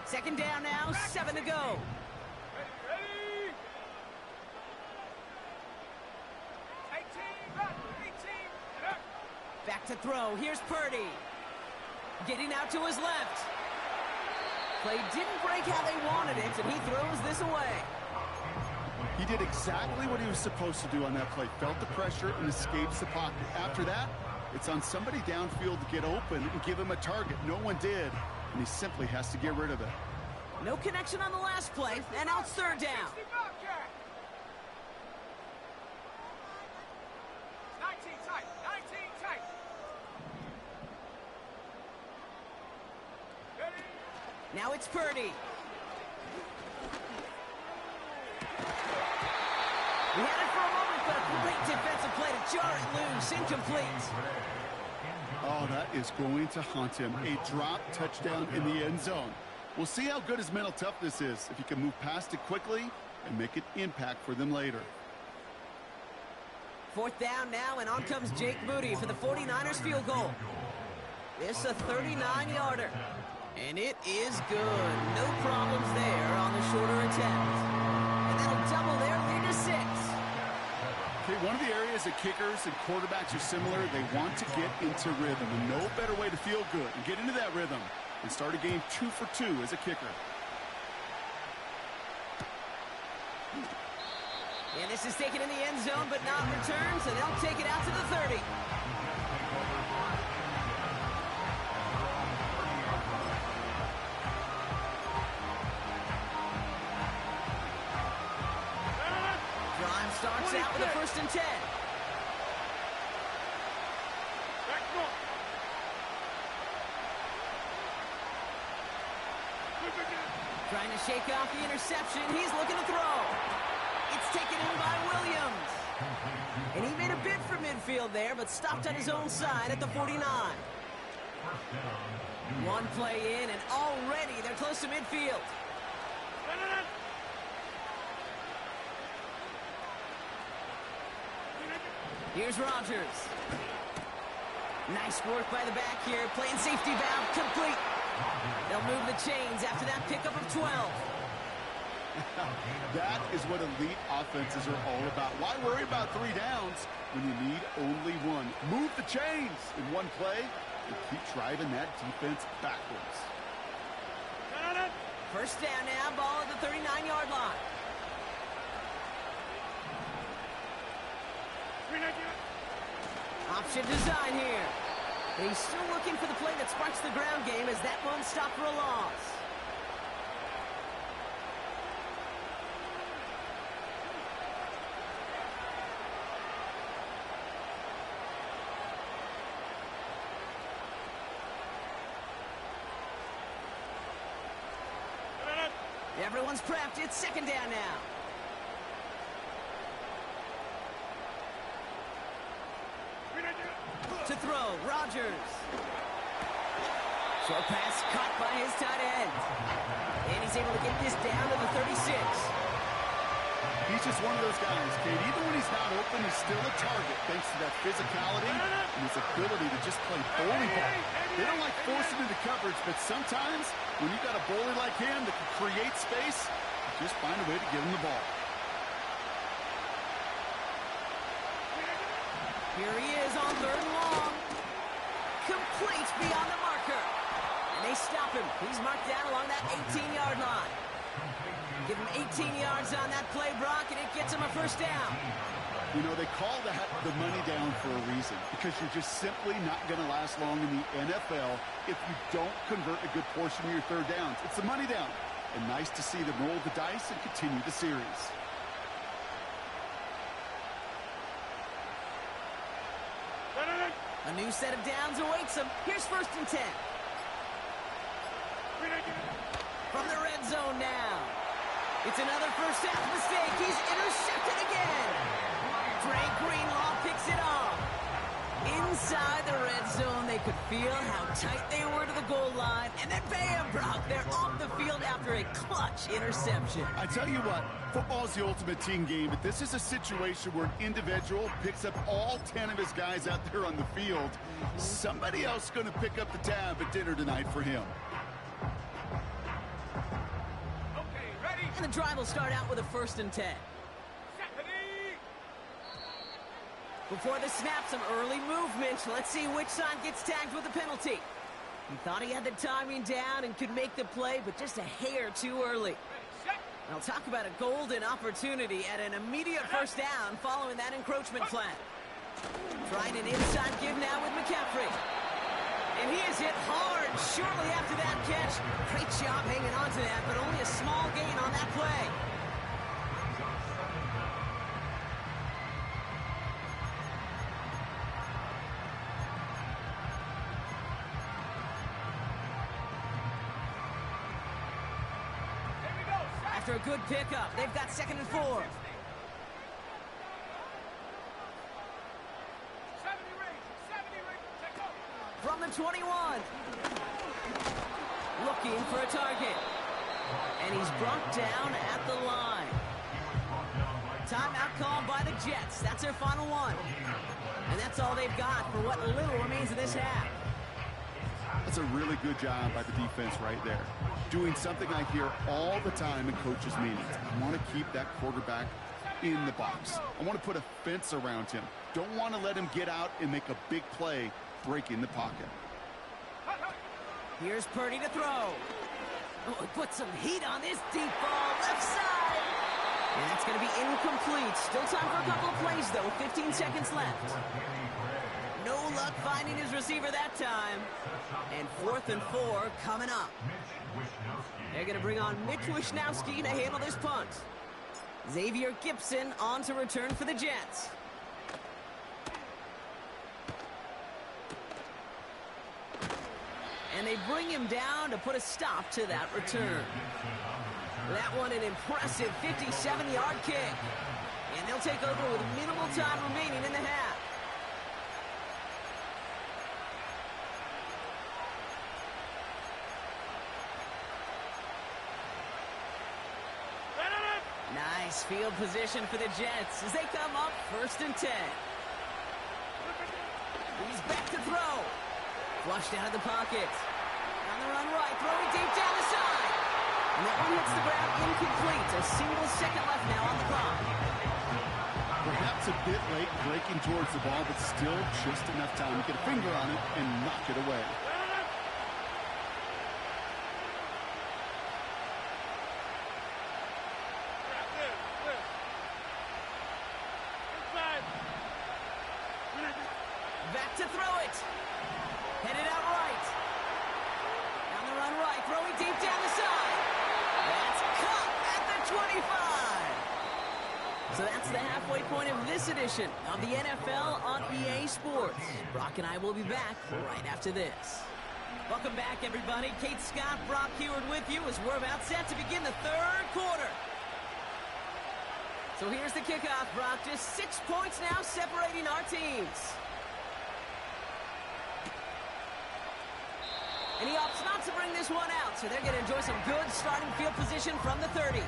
2nd down now, 7 to go. Back to throw. Here's Purdy. Getting out to his left. Play didn't break how they wanted it, and he throws this away. He did exactly what he was supposed to do on that play. Felt the pressure and escapes the pocket. After that, it's on somebody downfield to get open and give him a target. No one did, and he simply has to get rid of it. No connection on the last play, and now it's 3rd down. 19 tight. Now it's Purdy. He had it for a moment, but a great defensive play to jar it loose. Incomplete. Oh, that is going to haunt him. A drop touchdown in the end zone. We'll see how good his mental toughness is, if he can move past it quickly and make an impact for them later. 4th down now, and on comes Jake Moody for the 49ers field goal. It's a 39-yarder. And it is good. No problems there on the shorter attempt. And that'll double their lead to 6. Okay, one of the areas that kickers and quarterbacks are similar, they want to get into rhythm. And no better way to feel good and get into that rhythm and start a game 2 for 2 as a kicker. And this is taken in the end zone, but not returned, so they'll take it out to the 30. Starts out with a 1st and 10. Trying to shake off the interception. He's looking to throw. It's taken in by Williams. And he made a bid for midfield there, but stopped on his own side at the 49. One play in, and already they're close to midfield. Here's Rodgers. Nice work by the back here. Playing safety valve complete. They'll move the chains after that pickup of 12. That is what elite offenses are all about. Why worry about 3 downs when you need only 1? Move the chains in one play and keep driving that defense backwards. 1st down now. Ball at the 39-yard line. Option design here. And he's still looking for the play that sparks the ground game as that one stopped for a loss. Everyone's prepped. It's 2nd down now. To throw, Rodgers. Short pass caught by his tight end. And he's able to get this down to the 36. He's just one of those guys, Kate. Even when he's not open, he's still a target thanks to that physicality and his ability to just play bowling ball. They don't like forcing into coverage, but sometimes when you've got a bowler like him that can create space, just find a way to get him the ball. Here he is on 3rd and long. Complete beyond the marker. And they stop him. He's marked down along that 18-yard line. Give him 18 yards on that play, Brock, and it gets him a 1st down. You know, they call that the money down for a reason, because you're just simply not going to last long in the NFL if you don't convert a good portion of your third downs. It's the money down. And nice to see them roll the dice and continue the series. A new set of downs awaits him. Here's 1st and 10. From the red zone now. It's another first half mistake. He's intercepted again. Dre Greenlaw picks it off. Inside the red zone, they could feel how tight they were to the goal line. And then bam, Brock, they're off the field after a clutch interception. I tell you what, football's the ultimate team game, but this is a situation where an individual picks up all 10 of his guys out there on the field. Somebody else is going to pick up the tab at dinner tonight for him. Okay, ready? And the drive will start out with a 1st and 10. Before the snap, some early movement. Let's see which side gets tagged with the penalty. He thought he had the timing down and could make the play, but just a hair too early. I'll talk about a golden opportunity at an immediate 1st down following that encroachment plan. Trying an inside give now with McCaffrey. And he is hit hard shortly after that catch. Great job hanging on to that, but only a small gain on that play. After a good pickup, they've got 2nd and 4. 70 range, take off. From the 21. Looking for a target. And he's brought down at the line. Timeout called by the Jets. That's their final one. And that's all they've got for what little remains of this half. That's a really good job by the defense right there. Doing something I hear all the time in coaches' meetings. I want to keep that quarterback in the box. I want to put a fence around him. Don't want to let him get out and make a big play breaking the pocket. Here's Purdy to throw. Oh, he put some heat on this deep ball. Left side. And that's going to be incomplete. Still time for a couple of plays, though. 15 seconds left. No luck finding his receiver that time. And 4th and 4 coming up. They're going to bring on Mitch Wishnowsky to handle this punt. Xavier Gipson on to return for the Jets. And they bring him down to put a stop to that return. That one an impressive 57-yard kick. And they'll take over with minimal time remaining in the half. Nice field position for the Jets as they come up 1st and 10. He's back to throw. Flushed out of the pocket. On the run right, throwing deep down the side. And that one hits the ground incomplete. A single second left now on the clock. Perhaps a bit late breaking towards the ball, but still just enough time to get a finger on it and knock it away. Back to throw it. Headed out right. On the run right, throwing deep down the side. That's caught at the 25. So that's the halfway point of this edition of the NFL on EA Sports. Brock and I will be back right after this. Welcome back, everybody. Kate Scott, Brock Huard with you as we're about set to begin the 3rd quarter. So here's the kickoff, Brock. Just 6 points now separating our teams. And he opts not to bring this one out, so they're going to enjoy some good starting field position from the 30.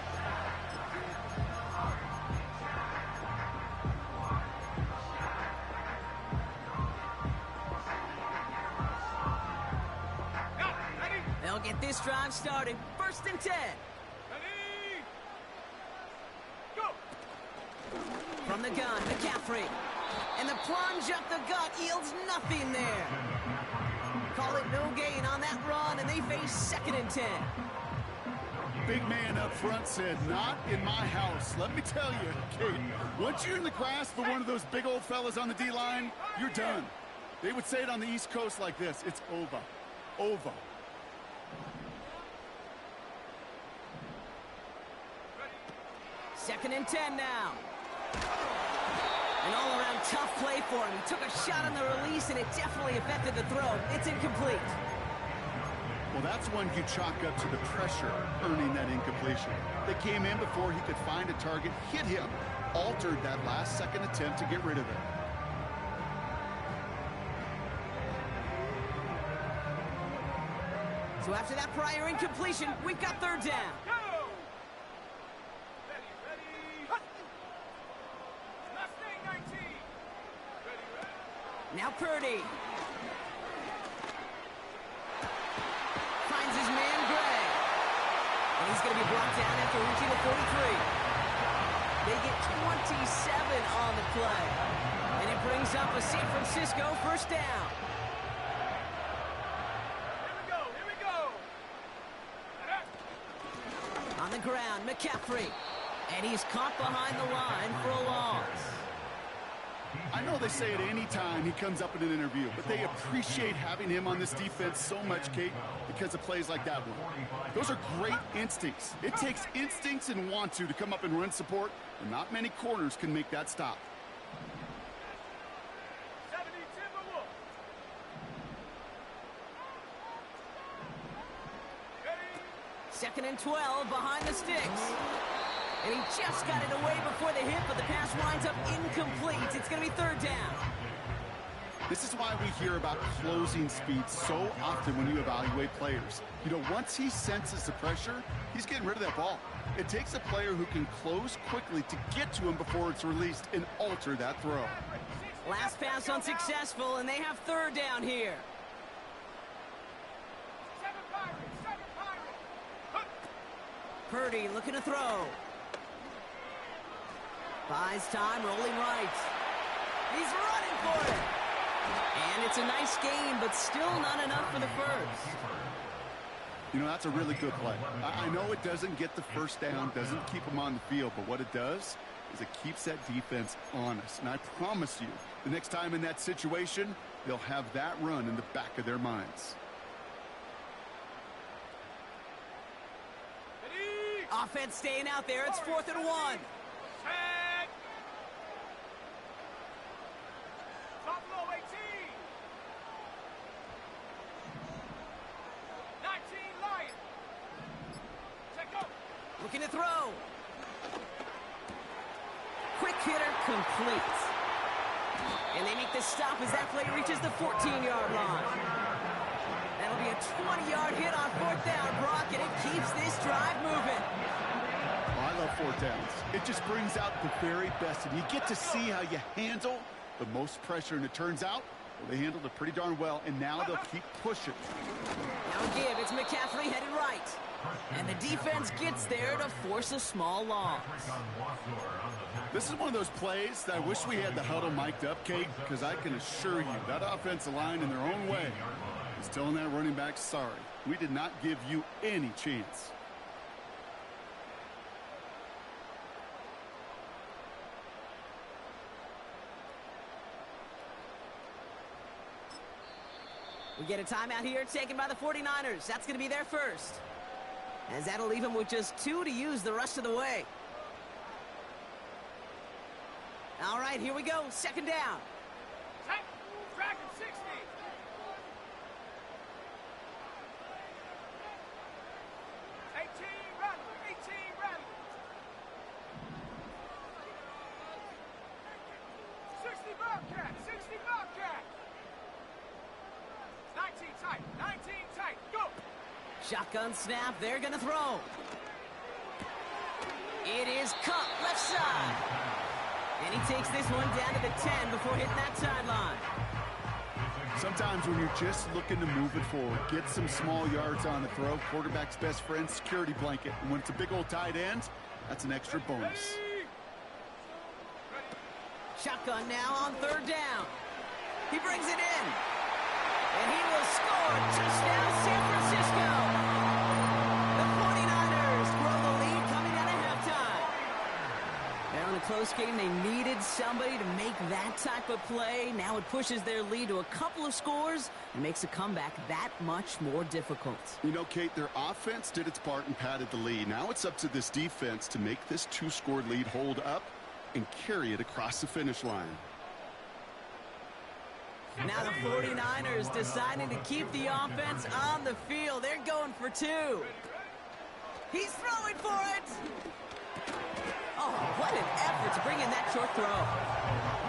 They'll get this drive started. 1st and 10. Ready? Go! From the gun, McCaffrey. And the plunge up the gut yields nothing there. Call it no gain on that run, and they face 2nd and 10. big man up front said, "Not in my house." Let me tell you, Kate, once you're in the grasp of one of those big old fellas on the D-line, you're done. They would say it on the East Coast like this: it's over. Over. Second and 10 now. An all-around tough play for him. He took a shot on the release, and it definitely affected the throw. It's incomplete. Well, that's one you chalk up to the pressure earning that incompletion. They came in before he could find a target, hit him, altered that last-second attempt to get rid of it. So after that prior incompletion, we've got third down. Now Purdy. Finds his man, Gray. And he's going to be brought down after reaching the 43. They get 27 on the play. And it brings up a San Francisco first down. Here we go. On the ground, McCaffrey. And he's caught behind the line for a loss. I know they say it any time he comes up in an interview, but they appreciate having him on this defense so much, Kate, because of plays like that one. Those are great instincts. It takes instincts and want to come up and run support, and not many corners can make that stop. 70 Timberwolves. Second and 12 behind the sticks. And he just got it away before the hit, but the pass winds up incomplete. It's going to be third down. This is why we hear about closing speed so often when you evaluate players. You know, once he senses the pressure, he's getting rid of that ball. It takes a player who can close quickly to get to him before it's released and alter that throw. Last pass unsuccessful, and they have third down here. 7 Pirates. Purdy looking to throw. Buys time, rolling right. He's running for it. And it's a nice gain, but still not enough for the first. You know, that's a really good play. I know it doesn't get the first down, doesn't keep them on the field, but what it does is it keeps that defense honest. And I promise you, the next time in that situation, they'll have that run in the back of their minds. Offense staying out there. It's 4th and 1. Buffalo 18. 19 Lions. Check up. Looking to throw. Quick hitter complete. And they make the stop as that play reaches the 14-yard line. That'll be a 20-yard hit on 4th down, Brock, and it keeps this drive moving. Well, I love 4th downs. It just brings out the very best, and you get to see how you handle the most pressure, and it turns out, well, they handled it pretty darn well, and now they'll keep pushing. Now give, it's McCaffrey headed right. And the defense gets there to force a small loss. This is one of those plays that I wish we had the huddle mic'd up, Kate, because I can assure you that offensive line in their own way is telling that running back, sorry, we did not give you any chance. We get a timeout here taken by the 49ers. That's going to be their first. As that'll leave them with just 2 to use the rest of the way. All right, here we go. Second down. Dragon 60. 18 Randall. 60 Bobcat. 19 tight. Go. Shotgun snap. They're going to throw. It is cut left side. And he takes this one down to the 10 before hitting that sideline. Sometimes when you're just looking to move it forward, get some small yards on the throw, quarterback's best friend, security blanket. And when it's a big old tight end, that's an extra bonus. Shotgun now on third down. He brings it in. And he will score. Touchdown, San Francisco. The 49ers close game. They needed somebody to make that type of play. Now it pushes their lead to a couple of scores and makes a comeback that much more difficult. You know, Kate, their offense did its part and padded the lead. Now it's up to this defense to make this 2-score lead hold up and carry it across the finish line. Now the 49ers deciding to keep the offense on the field. They're going for 2. He's throwing for it. Oh, what an effort to bring in that short throw.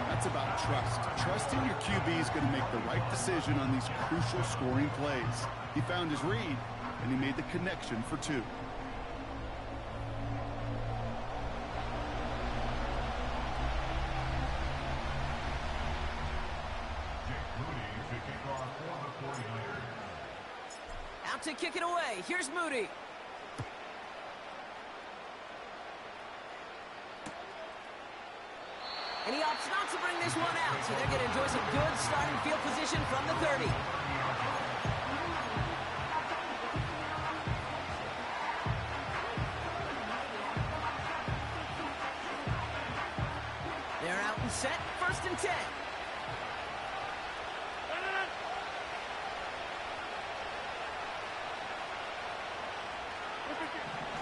That's about trust. Trusting your QB is going to make the right decision on these crucial scoring plays. He found his read, and he made the connection for 2. Out to kick it away. Here's Moody. And he opts not to bring this one out, so they're going to enjoy some good starting field position from the 30. They're out and set, 1st and 10.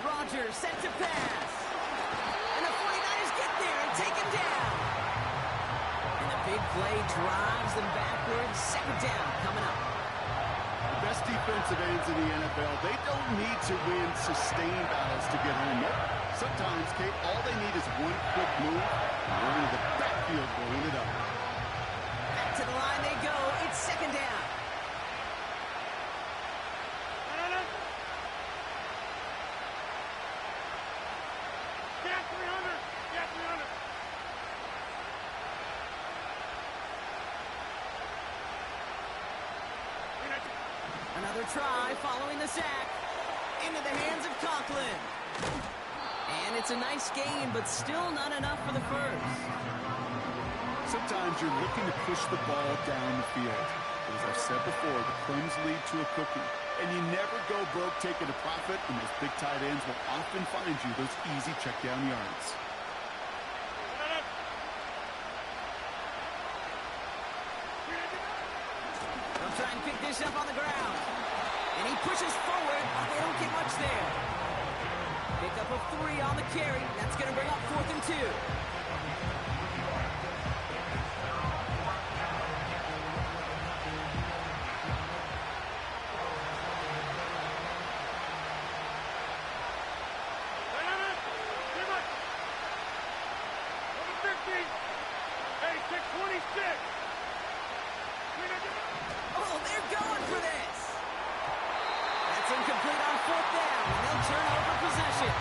Rodgers set to pass. And the 49ers get there and take him down. And the big play drives them backwards. 2nd down coming up. The best defensive ends in the NFL, they don't need to win sustained battles to get home. Sometimes, Kate, all they need is one quick move, and they're into the backfield blowing it up. Back to the line they go. It's 2nd down. Another try following the sack. Into the hands of Conklin. And it's a nice gain, but still not enough for the first. Sometimes you're looking to push the ball down the field. As I've said before, the crumbs lead to a cookie. And you never go broke taking a profit, and those big tight ends will often find you those easy check down yards. They'll try and pick this up on the ground. And he pushes forward, but they don't get much there. Pick up a 3 on the carry. That's going to bring up 4th and 2. Oh, they're going for this. That's incomplete on 4th down, and they'll turn over possession.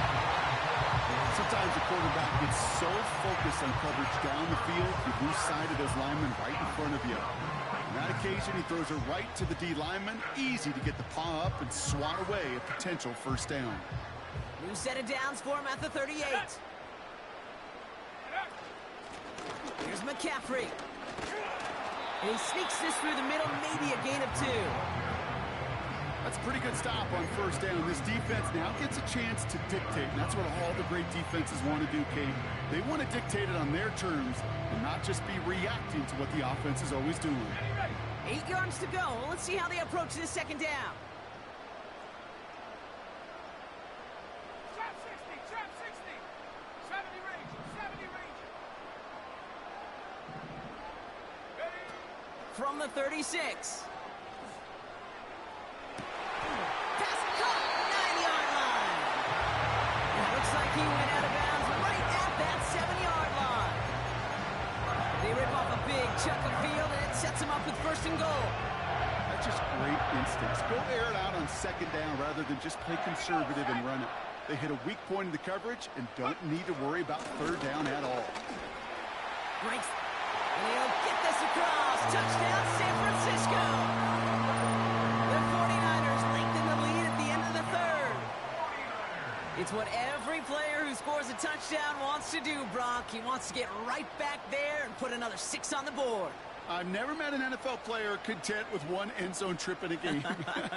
Sometimes the quarterback gets so focused on coverage down the field, you lose sight of those linemen right in front of you. On that occasion, he throws it right to the D lineman. Easy to get the paw up and swat away a potential 1st down. New set of downs for him at the 38. Here's McCaffrey. And he sneaks this through the middle, maybe a gain of 2. That's a pretty good stop on 1st down. This defense now gets a chance to dictate, and that's what all the great defenses want to do, Kate. They want to dictate it on their terms and not just be reacting to what the offense is always doing. 8 yards to go. Let's see how they approach this 2nd down. Trap 60, trap 60. 70 range, 70 range. Ready? From the 36. Pass caught, 9-yard line. And it looks like he went out of bounds right at that 7-yard line. They rip off a big chunk of field, and it sets him up with 1st and goal. That's just great instincts. Go air it out on 2nd down rather than just play conservative and run it. They hit a weak point in the coverage and don't need to worry about 3rd down at all. Breaks. And he'll get this across. Touchdown, San Francisco. The 49ers lengthen the lead at the end of the 3rd. It's what every player who scores a touchdown wants to do, Brock. He wants to get right back there and put another 6 on the board. I've never met an NFL player content with one end zone trip in a game.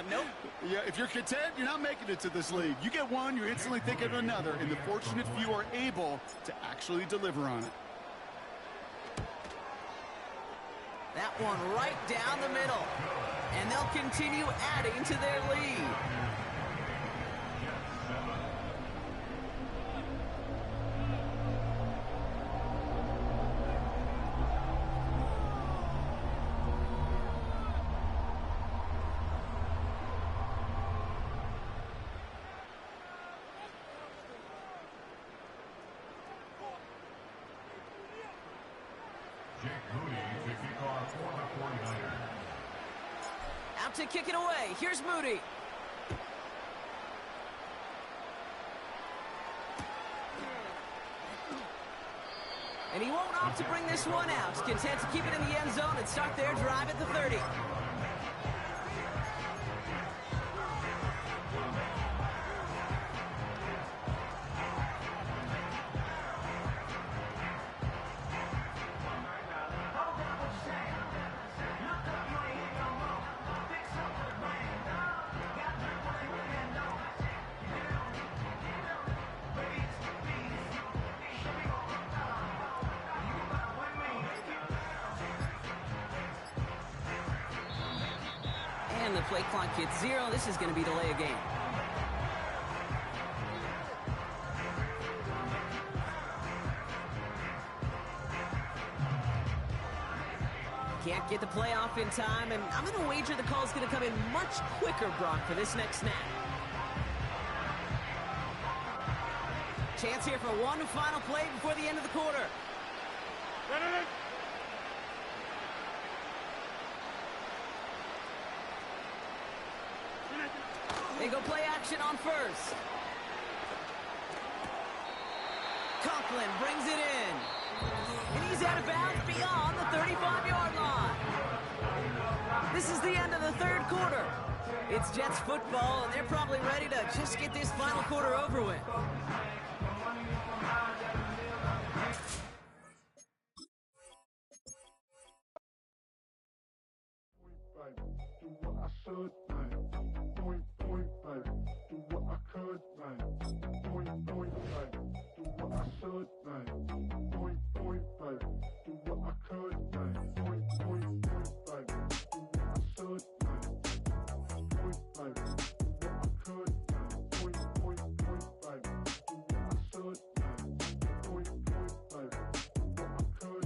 Nope. Yeah, if you're content, you're not making it to this league. You get one, you're instantly thinking of another, and the fortunate few are able to actually deliver on it. That one right down the middle. And they'll continue adding to their lead. Jake Moody to kick off for the 49ers. Out to kick it away. Here's Moody. And he won't opt to bring this one out. Content to keep it in the end zone and start their drive at the 30. And the play clock hits 0. This is going to be delay a game. Can't get the play off in time, and I'm going to wager the call is going to come in much quicker, Brock, for this next snap. Chance here for one final play before the end of the quarter. They go play action on first. Conklin brings it in. And he's out of bounds beyond the 35-yard line. This is the end of the third quarter. It's Jets football, and they're probably ready to just get this final quarter over with. Do what I should, like. Point, like. Do what I could, like. Point, like. Do what I should, like. Point, like. Do what I could, like. Point, like. Do what I should, like. Point, like. Do what I could, like. Point, like. Do what I should, like. Point, like. Do what I could.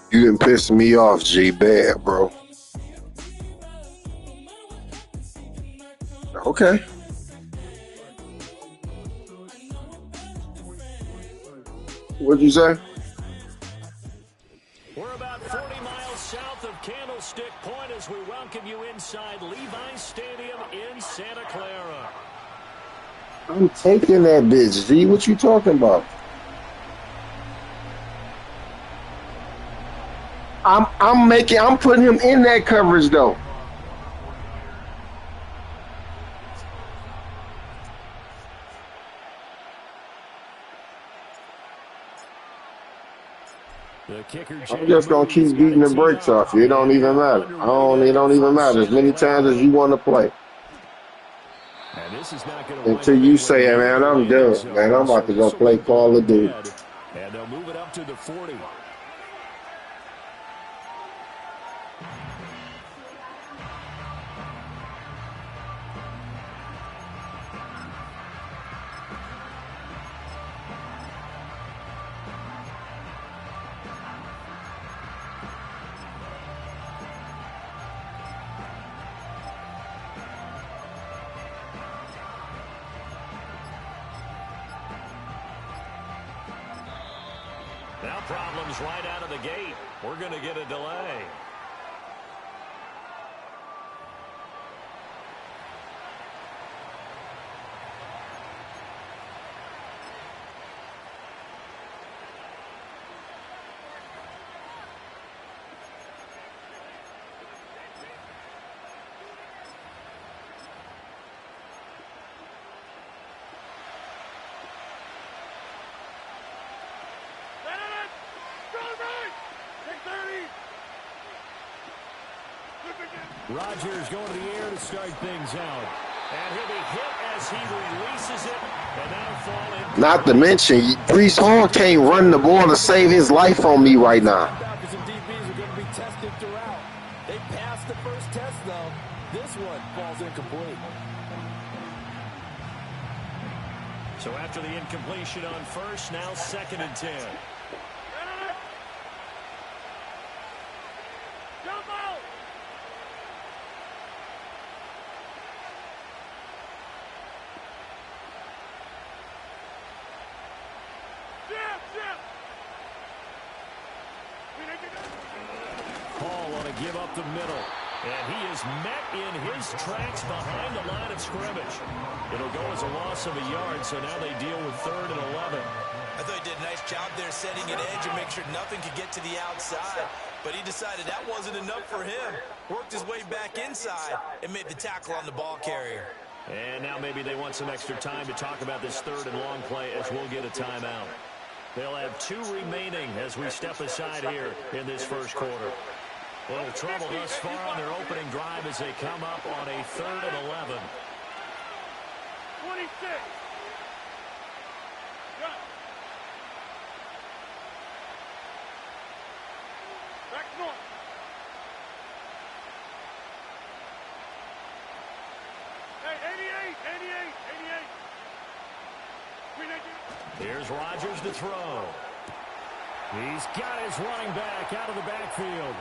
You done pissed me off, G. Bad, bro. Okay. What'd you say? We're about 40 miles south of Candlestick Point as we welcome you inside Levi's Stadium in Santa Clara. I'm taking that bitch, G. What you talking about? I'm putting him in that coverage though. The kicker, I'm just gonna keep beating the brakes off you. It don't even matter. It don't even matter. As many times as you want to play. And this is not gonna Until you say, man, I'm done. Man, I'm about to go play Call of Duty. And they'll move it up to the 40. Now problems right out of the gate. We're going to get a delay. Rodgers going to the air to start things out. And he'll be hit as he releases it. And that'll fall in. Not to mention, Breece Hall can't run the ball to save his life on me right now. Some DBs are going to be tested throughout. They passed the first test, though. This one falls incomplete. So after the incompletion on first, now 2nd and 10. Hall on a give up the middle. And he is met in his tracks behind the line of scrimmage. It'll go as a loss of a yard, so now they deal with 3rd and 11. I thought he did a nice job there setting an edge and make sure nothing could get to the outside. But he decided that wasn't enough for him. Worked his way back inside and made the tackle on the ball carrier. And now maybe they want some extra time to talk about this 3rd and long play as we'll get a timeout. They'll have 2 remaining as we step aside here in this first quarter. A little trouble thus far on their opening drive as they come up on a 3rd and 11. 26. Back north. Hey, 88. Here's Rodgers to throw. He's got his running back out of the backfield.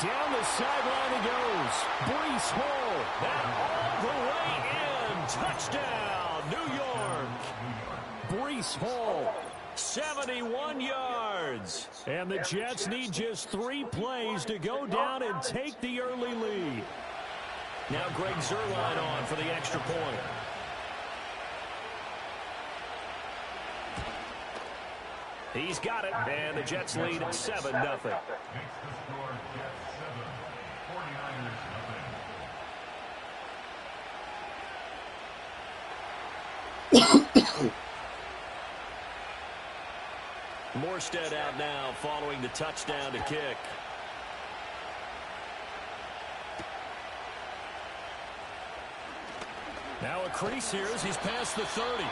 Down the sideline he goes. Breece Hall. That all the way in. Touchdown, New York. Breece Hall, 71 yards. And the Jets need just 3 plays to go down and take the early lead. Now Greg Zuerlein on for the extra point. He's got it, and the Jets lead 7-0. Morstead out now following the touchdown to kick. Now a crease here as he's past the 30.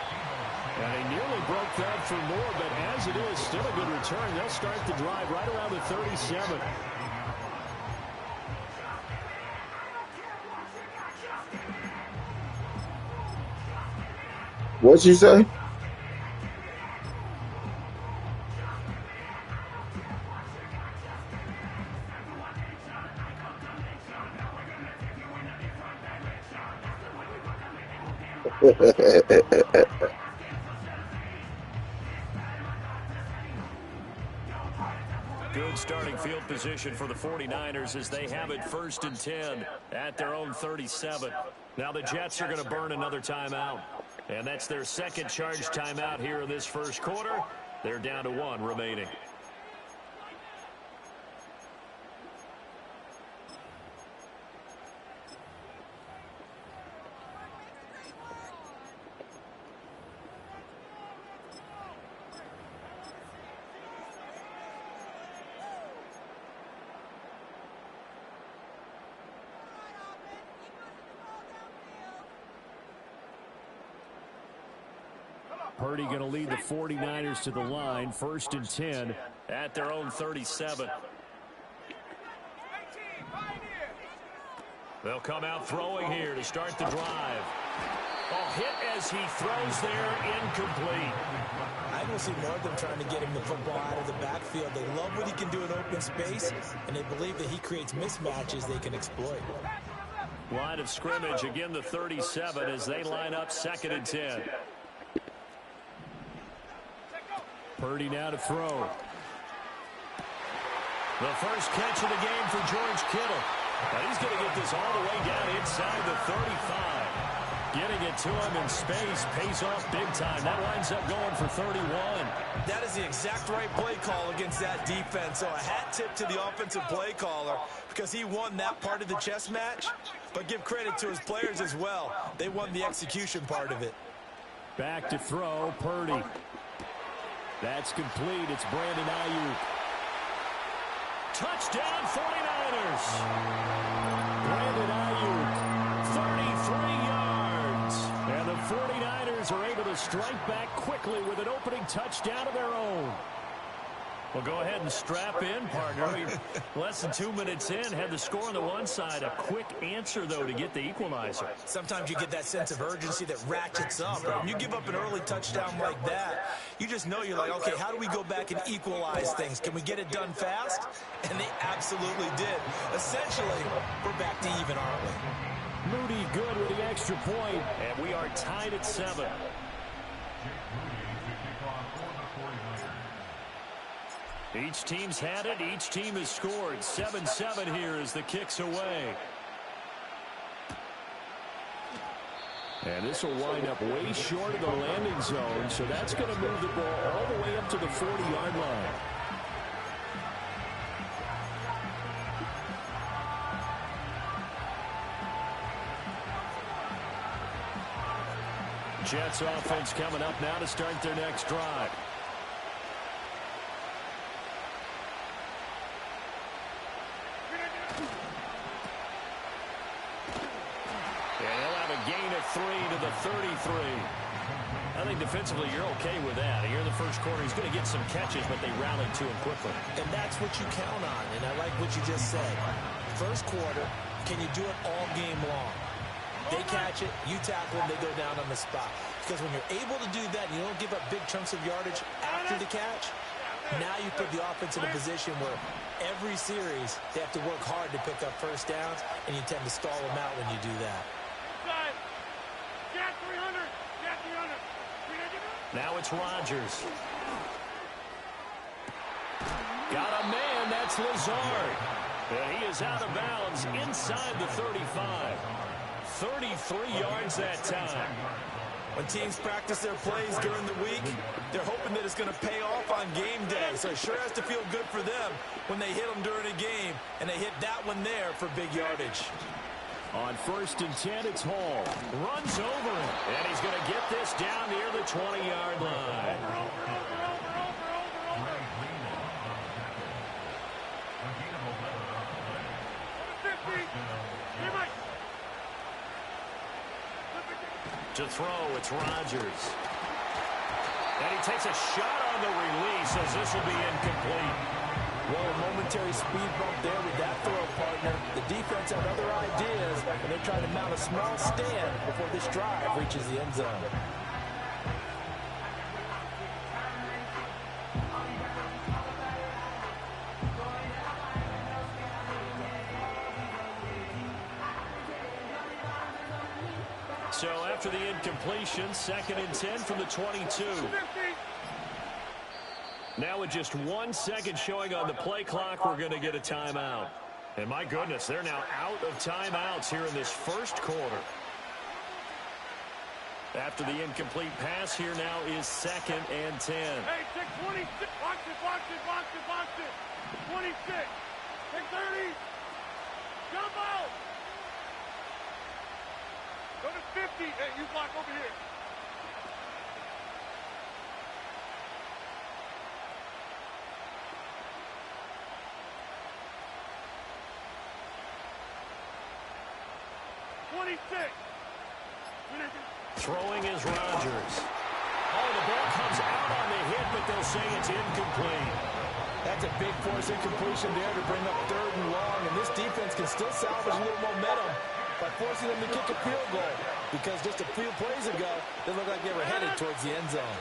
And he nearly broke that for more, but as it is, still a good return. They'll start the drive right around the 37. What'd you say? Good starting field position for the 49ers as they have it 1st and 10 at their own 37. Now the Jets are going to burn another timeout. And that's their 2nd charged timeout here in this first quarter. They're down to 1 remaining. Purdy going to lead the 49ers to the line, 1st and 10 at their own 37. They'll come out throwing here to start the drive. Oh, hit as he throws there, incomplete. I don't see more of them trying to get him the football out of the backfield. They love what he can do in open space, and they believe that he creates mismatches they can exploit. Line of scrimmage, again the 37 as they line up 2nd and 10. Purdy now to throw. The first catch of the game for George Kittle. And he's going to get this all the way down inside the 35. Getting it to him in space pays off big time. That winds up going for 31. That is the exact right play call against that defense. So a hat tip to the offensive play caller because he won that part of the chess match. But give credit to his players as well. They won the execution part of it. Back to throw, Purdy. That's complete. It's Brandon Ayuk. Touchdown 49ers. Brandon Ayuk, 33 yards. And the 49ers are able to strike back quickly with an opening touchdown of their own. Well, go ahead and strap in, partner. You're less than 2 minutes in. Had the score on the one side. A quick answer, though, to get the equalizer. Sometimes you get that sense of urgency that ratchets up. Right? When you give up an early touchdown like that, you just know you're like, okay, how do we go back and equalize things? Can we get it done fast? And they absolutely did. Essentially, we're back to even, aren't we? Moody good with the extra point. And we are tied at 7. Each team's had it. Each team has scored. 7-7 here as the kick's away. And this will wind up way short of the landing zone, so that's going to move the ball all the way up to the 40-yard line. Jets offense coming up now to start their next drive. Gain of 3 to the 33. I think defensively you're okay with that. Here in the first quarter, he's going to get some catches, but they rallied to him quickly. And that's what you count on, and I like what you just said. First quarter, can you do it all game long? They catch it, you tackle them, they go down on the spot. Because when you're able to do that, and you don't give up big chunks of yardage after the catch, now you put the offense in a position where every series they have to work hard to pick up first downs, and you tend to stall them out when you do that. Now it's Rodgers. Got a man, that's Lazard. And he is out of bounds inside the 35. 33 yards that time. When teams practice their plays during the week, they're hoping that it's going to pay off on game day. So it sure has to feel good for them when they hit them during a game, and they hit that one there for big yardage. On 1st and 10, it's Hall. Runs over him. And he's going to get this down near the 20-yard line. To throw, it's Rodgers. And he takes a shot on the release as this will be incomplete. Well, a momentary speed bump there with that throw, partner. The defense had other ideas, and they're trying to mount a small stand before this drive reaches the end zone. So after the incompletion, 2nd and 10 from the 22. Now with just 1 second showing on the play clock, we're going to get a timeout. And my goodness, they're now out of timeouts here in this first quarter. After the incomplete pass, here now is 2nd and 10. Hey, take 26. Box it. 26. Take 30. Jump out. Go to 50. Hey, you block over here. Throwing is Rodgers. Oh, the ball comes out on the hit, but they'll say it's incomplete. That's a big force incompletion there to bring up 3rd and long, and this defense can still salvage a little momentum by forcing them to kick a field goal, because just a few plays ago, they looked like they were headed towards the end zone.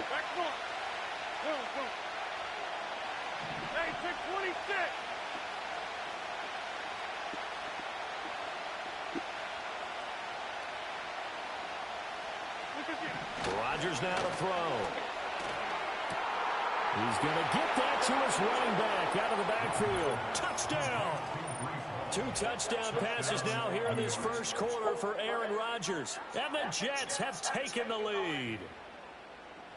Hey, take 26. Rodgers now to throw. He's going to get that to his running back out of the backfield. Touchdown! 2 touchdown passes now here in this first quarter for Aaron Rodgers. And the Jets have taken the lead.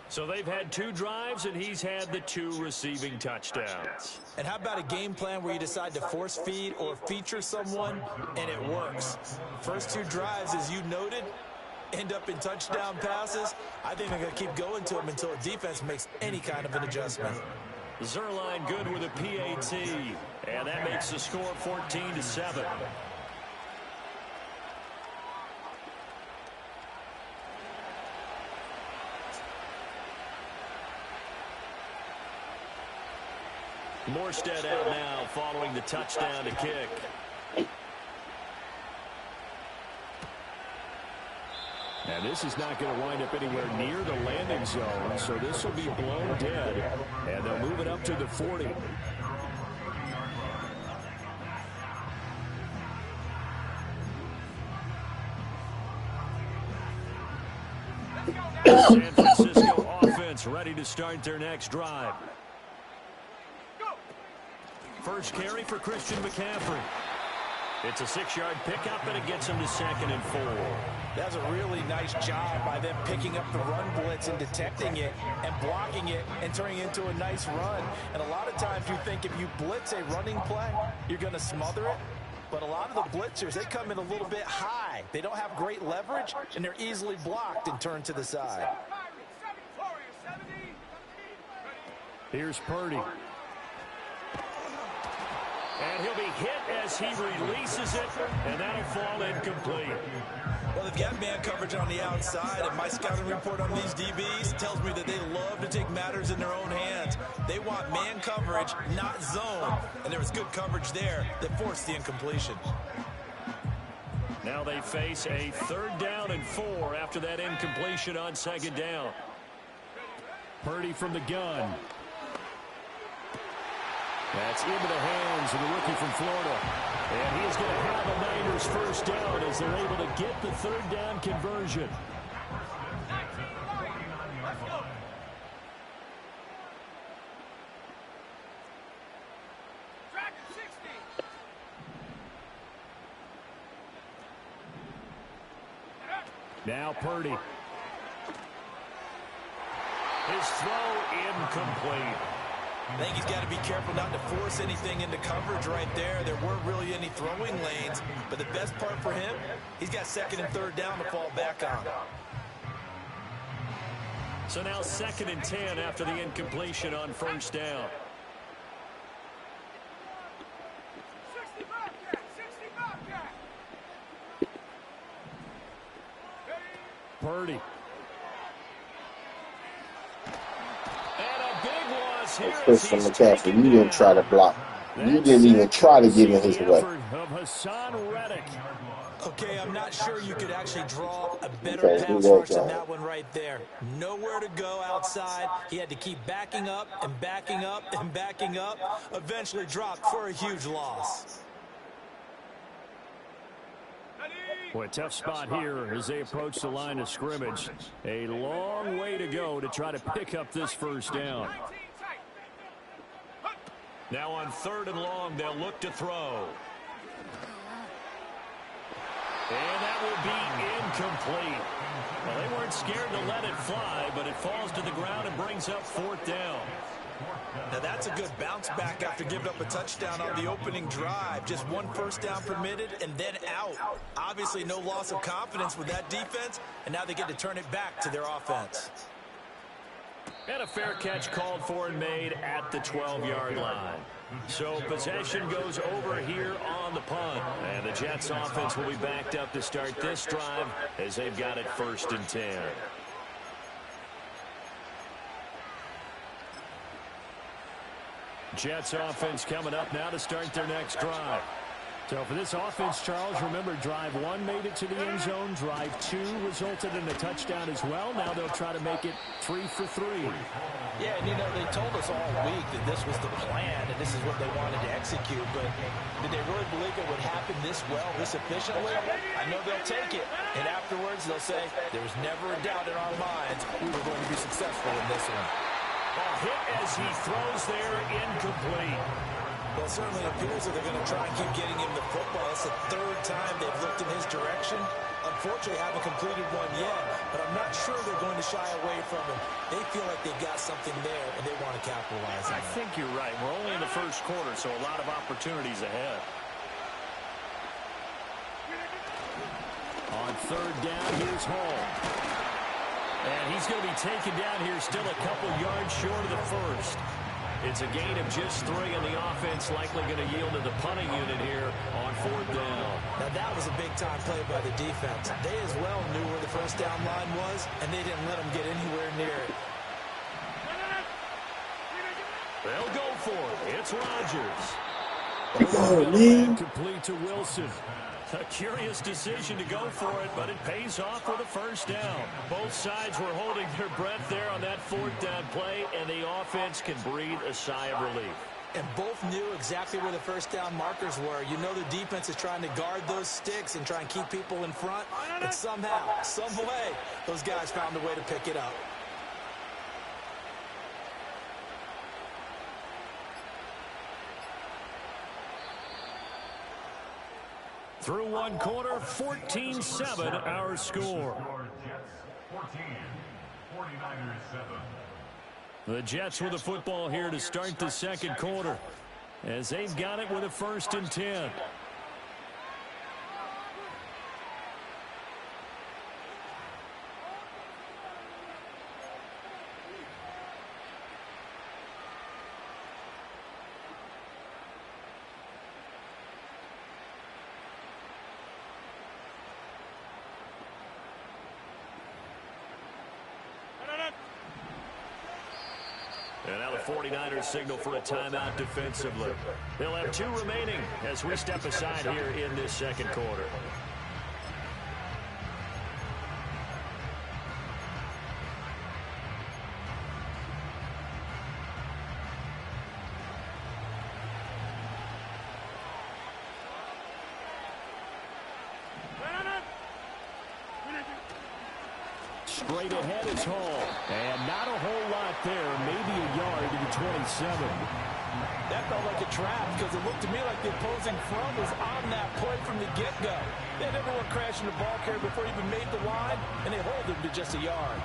So they've had 2 drives, and he's had the 2 receiving touchdowns. And how about a game plan where you decide to force feed or feature someone, and it works? First 2 drives, as you noted, end up in touchdown passes. I think they're going to keep going to them until a defense makes any kind of an adjustment. Zerline good with a PAT. And that makes the score 14-7. Morstead out now following the touchdown to kick. And this is not going to wind up anywhere near the landing zone, so this will be blown dead, and they'll move it up to the 40. San Francisco offense ready to start their next drive. First carry for Christian McCaffrey. It's a 6-yard pickup, and it gets him to 2nd and 4. That's a really nice job by them picking up the run blitz and detecting it and blocking it and turning it into a nice run. And a lot of times you think if you blitz a running play, you're going to smother it. But a lot of the blitzers, they come in a little bit high. They don't have great leverage, and they're easily blocked and turned to the side. Here's Purdy. And he'll be hit as he releases it, and that'll fall incomplete. Well, they've got man coverage on the outside, and my scouting report on these DBs tells me that they love to take matters in their own hands. They want man coverage, not zone, and there was good coverage there that forced the incompletion. Now they face a 3rd down and 4 after that incompletion on 2nd down. Purdy from the gun. That's into the hands of the rookie from Florida. And he is going to have a Niners first down as they're able to get the 3rd down conversion. Now Purdy. His throw incomplete. I think he's got to be careful not to force anything into coverage right there. There weren't really any throwing lanes, but the best part for him, he's got 2nd and 3rd down to fall back on. So now 2nd and 10 after the incompletion on 1st down. Purdy. Christian McCaffrey, you didn't try to block. You didn't even try to get in his way. Okay, I'm not sure you could actually draw a better pass rush than that one right there. Nowhere to go outside. He had to keep backing up and backing up and backing up. Eventually dropped for a huge loss. Boy, tough spot here as they approach the line of scrimmage. A long way to go to try to pick up this 1st down. Now on 3rd and long, they'll look to throw. And that will be incomplete. Well, they weren't scared to let it fly, but it falls to the ground and brings up 4th down. Now that's a good bounce back after giving up a touchdown on the opening drive. Just 1 1st down permitted and then out. Obviously no loss of confidence with that defense, and now they get to turn it back to their offense. And a fair catch called for and made at the 12-yard line. So possession goes over here on the punt. And the Jets offense will be backed up to start this drive as they've got it 1st and 10. Jets offense coming up now to start their next drive. So for this offense, Charles, remember, drive 1 made it to the end zone. Drive 2 resulted in a touchdown as well. Now they'll try to make it 3 for 3. Yeah, and you know, they told us all week that this was the plan and this is what they wanted to execute, but did they really believe it would happen this well, this efficiently? I know they'll take it, and afterwards they'll say, there was never a doubt in our minds we were going to be successful in this one. A hit as he throws there, incomplete. Well, it certainly appears that they're going to try and keep getting him the football. It's the 3rd time they've looked in his direction. Unfortunately, haven't completed one yet, but I'm not sure they're going to shy away from him. They feel like they've got something there, and they want to capitalize on it. I think you're right. We're only in the 1st quarter, so a lot of opportunities ahead. On 3rd down, here's Hall. And he's going to be taken down here still a couple yards short of the 1st. It's a gain of just 3, and the offense likely going to yield to the punting unit here on 4th down. Now, that was a big-time play by the defense. They as well knew where the first down line was, and they didn't let them get anywhere near it. They'll go for it. It's Rodgers. Oh, man. Complete to Wilson. A curious decision to go for it, but it pays off for the first down. Both sides were holding their breath there on that 4th down play, and the offense can breathe a sigh of relief. And both knew exactly where the first down markers were. You know the defense is trying to guard those sticks and try and keep people in front. But somehow, some way, those guys found a way to pick it up. Through one quarter, 14-7 our score. Jets 14, 49ers 7. The Jets with the football here to start the second quarter, as they've got it with a 1st and 10. And now the 49ers signal for a timeout defensively. They'll have 2 remaining as we step aside here in this second quarter. Straight ahead is Hall. And not a whole lot there. Maybe a yard to the 27. That felt like a trap because it looked to me like the opposing front was on that play from the get-go. They had everyone crashing the ball carrier before he even made the line, and they hold him to just a yard.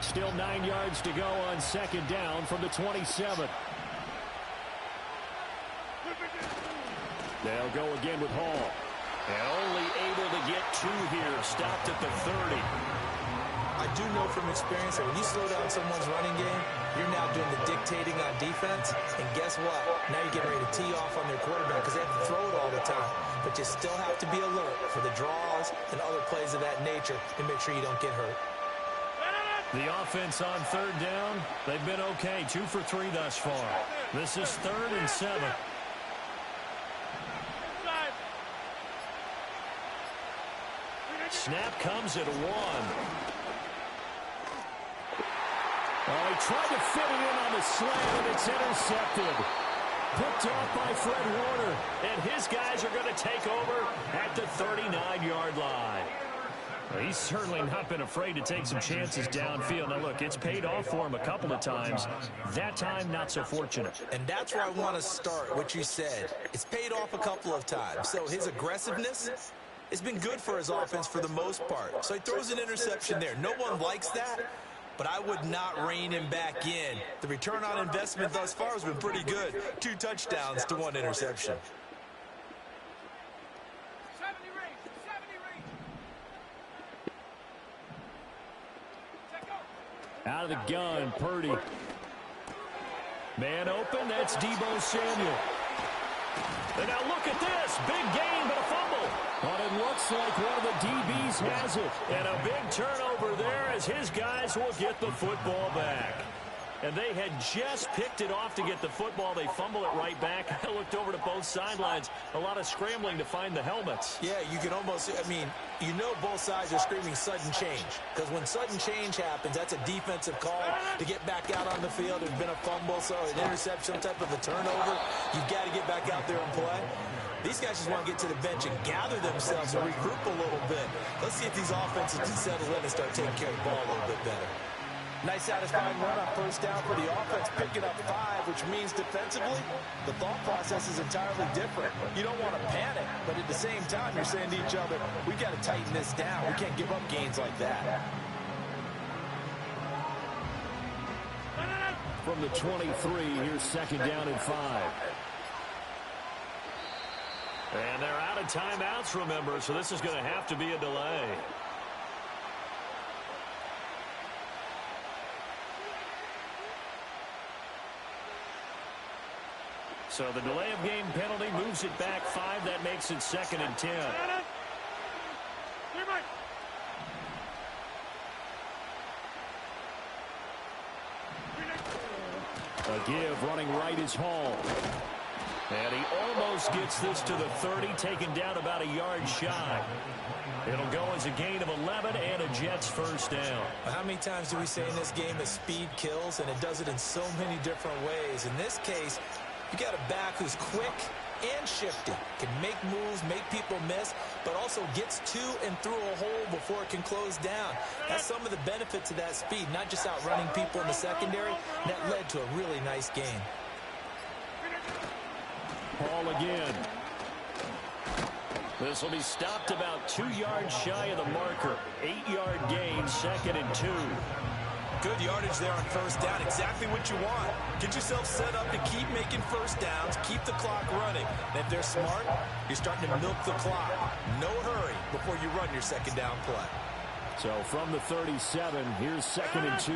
Still 9 yards to go on 2nd down from the 27. They'll go again with Hall. And only able to get 2 here. Stopped at the 30. I do know from experience that when you slow down someone's running game, you're now doing the dictating on defense. And guess what? Now you're getting ready to tee off on their quarterback because they have to throw it all the time. But you still have to be alert for the draws and other plays of that nature and make sure you don't get hurt. The offense on 3rd down, they've been okay. 2 for 3 thus far. This is 3rd and 7. Snap comes at 1. Oh, he tried to fit it in on the slant, and it's intercepted. Picked off by Fred Warner, and his guys are going to take over at the 39-yard line. Well, he's certainly not been afraid to take some chances downfield. Now, look, it's paid off for him a couple of times. That time, not so fortunate. And that's where I want to start, what you said. It's paid off a couple of times. So his aggressiveness, it's been good for his offense for the most part. So he throws an interception there. No one likes that, but I would not rein him back in. The return on investment thus far has been pretty good. 2 touchdowns to 1 interception. Out of the gun, Purdy. Man open, that's Deebo Samuel. And now look at this. Big gain, but a fumble. But it looks like one of the DBs has it. And a big turnover there as his guys will get the football back. And they had just picked it off to get the football. They fumble it right back. I looked over to both sidelines. A lot of scrambling to find the helmets. Yeah, you can almost, I mean, you know both sides are screaming sudden change. Because when sudden change happens, that's a defensive call to get back out on the field. There's been a fumble, so an interception, some type of a turnover. You've got to get back out there and play. These guys just want to get to the bench and gather themselves and regroup a little bit. Let's see if these offenses can settle in and start taking care of the ball a little bit better. Nice satisfying run on first down for the offense, picking up 5, which means defensively, the thought process is entirely different. You don't want to panic, but at the same time, you're saying to each other, we got to tighten this down. We can't give up gains like that. From the 23, here's 2nd down and 5. And they're out of timeouts, remember, so this is going to have to be a delay. So the delay of game penalty moves it back 5. That makes it 2nd and 10. A give running right is Hall. And he almost gets this to the 30, taken down about a yard shy. It'll go as a gain of 11 and a Jets first down. How many times do we say in this game that speed kills, and it does it in so many different ways? In this case, you got a back who's quick and shifty, can make moves, make people miss, but also gets to and through a hole before it can close down. That's some of the benefits of that speed, not just outrunning people in the secondary. And that led to a really nice game. Ball again. This will be stopped about 2 yards shy of the marker. 8-yard gain, 2nd and 2. Good yardage there on first down. Exactly what you want. Get yourself set up to keep making first downs, keep the clock running. And if they're smart, you're starting to milk the clock. No hurry before you run your second down play. So from the 37, here's 2nd and 2.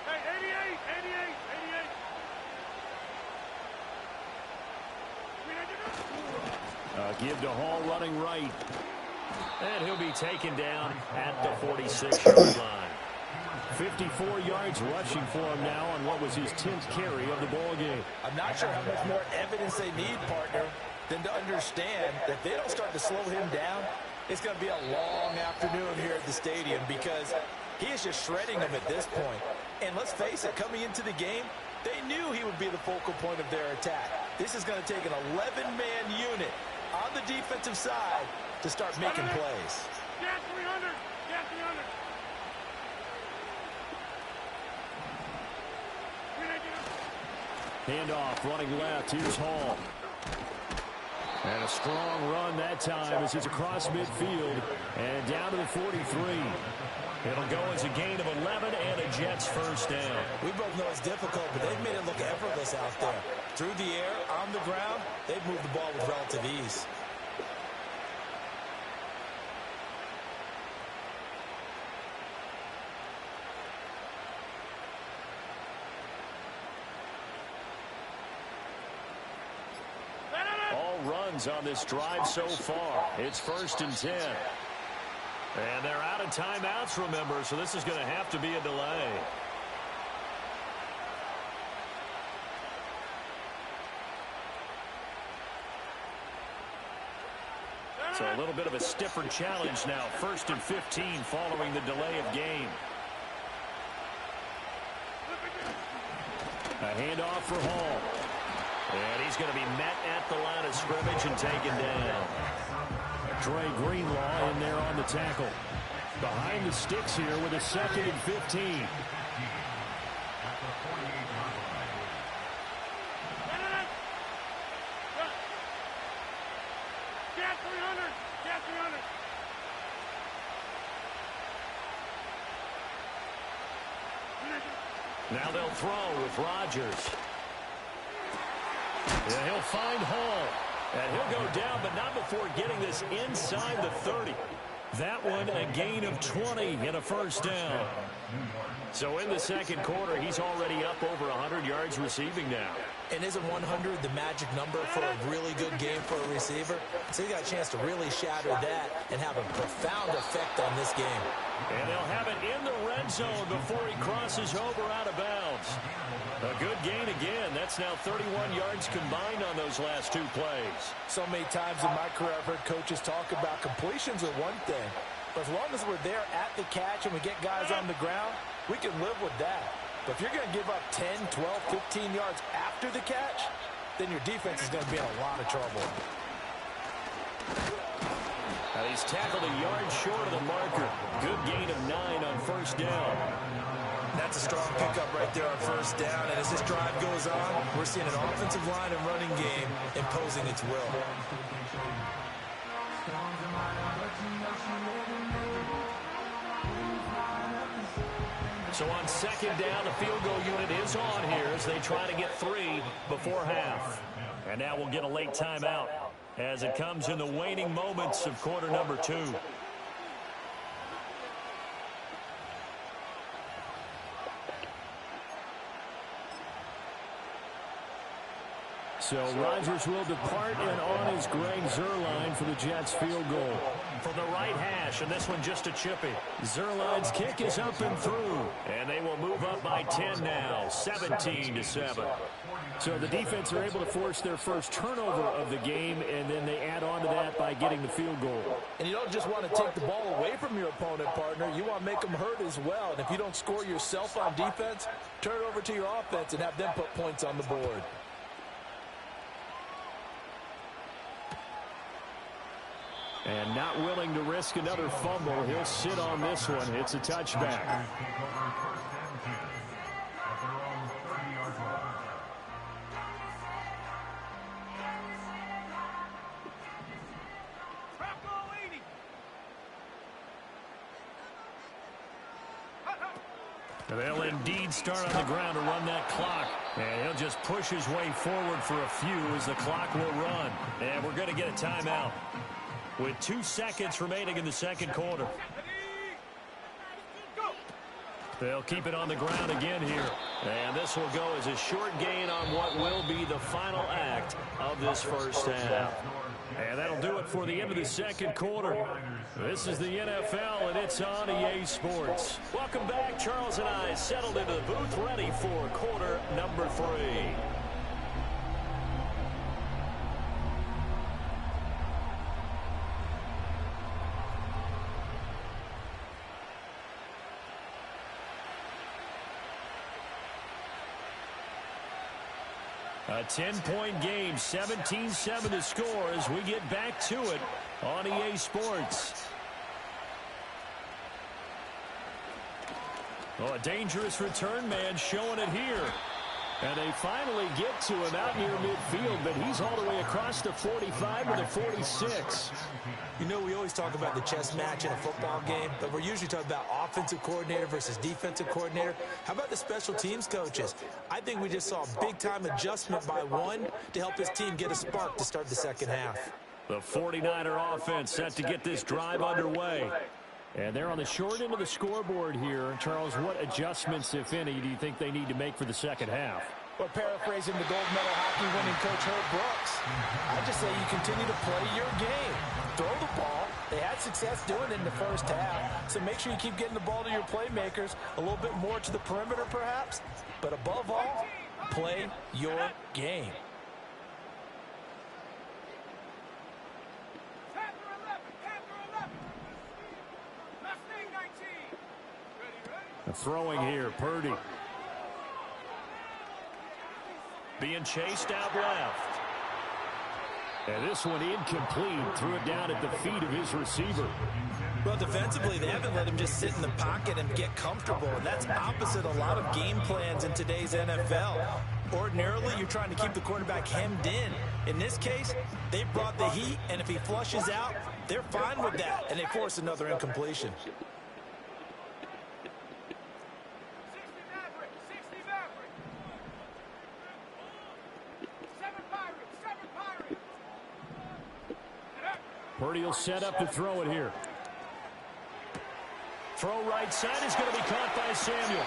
Hey, 88, 88, 88. Give to Hall running right. And he'll be taken down at the 46-yard line. 54 yards rushing for him now on what was his 10th carry of the ball game. I'm not sure how much more evidence they need, partner, than to understand that if they don't start to slow him down, it's going to be a long afternoon here at the stadium because he is just shredding them at this point. And let's face it, coming into the game, they knew he would be the focal point of their attack. This is going to take an 11-man unit on the defensive side to start making plays. Get 300. Get 300. Handoff running left. Here's Hall. And a strong run that time as he's across midfield and down to the 43. It'll go as a gain of 11 and a Jets first down. We both know it's difficult, but they've made it look effortless out there. Through the air, on the ground, they've moved the ball with relative ease. All runs on this drive so far. It's 1st and 10. And they're out of timeouts, remember, so this is going to have to be a delay. So a little bit of a stiffer challenge now. 1st and 15 following the delay of game. A handoff for Hall. And he's going to be met at the line of scrimmage and taken down. Dre Greenlaw in there on the tackle. Behind the sticks here with a 2nd and 15. Get 300. Get 300. Now they'll throw with Rodgers. And he'll find Hall. And he'll go down, but not before getting this inside the 30. That one a gain of 20 and a first down. So in the second quarter, he's already up over 100 yards receiving now. And isn't 100 the magic number for a really good game for a receiver? So he got a chance to really shatter that and have a profound effect on this game. And they'll have it in the red zone before he crosses over out of bounds. A good gain again. That's now 31 yards combined on those last 2 plays. So many times in my career I've heard coaches talk about completions are one thing. But as long as we're there at the catch and we get guys on the ground, we can live with that. But if you're going to give up 10, 12, 15 yards after the catch, then your defense is going to be in a lot of trouble. Now he's tackled a yard short of the marker. Good gain of 9 on first down. That's a strong pickup right there on first down. And as this drive goes on, we're seeing an offensive line and running game imposing its will. So on second down, the field goal unit is on here as they try to get 3 before half. And now we'll get a late timeout as it comes in the waning moments of quarter number 2. So Rodgers will depart, and on is Greg Zuerlein for the Jets field goal. From the right hash, and this one just a chippy. Zuerlein's kick is up and through. And they will move up by 10 now, 17-7. So the defense are able to force their first turnover of the game, and then they add on to that by getting the field goal. And you don't just want to take the ball away from your opponent, partner. You want to make them hurt as well. And if you don't score yourself on defense, turn it over to your offense and have them put points on the board. And not willing to risk another fumble. He'll sit on this one. It's a touchback. They'll indeed start on the ground to run that clock. And he'll just push his way forward for a few as the clock will run. And we're going to get a timeout with 2 seconds remaining in the second quarter. They'll keep it on the ground again here. And this will go as a short gain on what will be the final act of this first half. And that'll do it for the end of the second quarter. This is the NFL, and it's on EA Sports. Welcome back. Charles and I settled into the booth, ready for quarter number 3. A 10-point game, 17-7 to score as we get back to it on EA Sports. Oh, a dangerous return man showing it here. And they finally get to him out near midfield, but he's all the way across the 45 to the 46. You know, we always talk about the chess match in a football game, but we're usually talking about offensive coordinator versus defensive coordinator. How about the special teams coaches? I think we just saw a big-time adjustment by one to help his team get a spark to start the second half. The 49er offense set to get this drive underway. And they're on the short end of the scoreboard here. Charles, what adjustments, if any, do you think they need to make for the second half? Well, paraphrasing the gold medal hockey winning coach Herb Brooks, I just say you continue to play your game. Throw the ball. They had success doing it in the first half, so make sure you keep getting the ball to your playmakers, a little bit more to the perimeter perhaps, but above all, play your game. Throwing here, Purdy. Being chased out left. And this one incomplete. Threw it down at the feet of his receiver. Well, defensively, they haven't let him just sit in the pocket and get comfortable. And that's opposite a lot of game plans in today's NFL. Ordinarily, you're trying to keep the quarterback hemmed in. In this case, they brought the heat, and if he flushes out, they're fine with that, and they force another incompletion. Purdy will set up to throw it here. Throw right side is going to be caught by Samuel.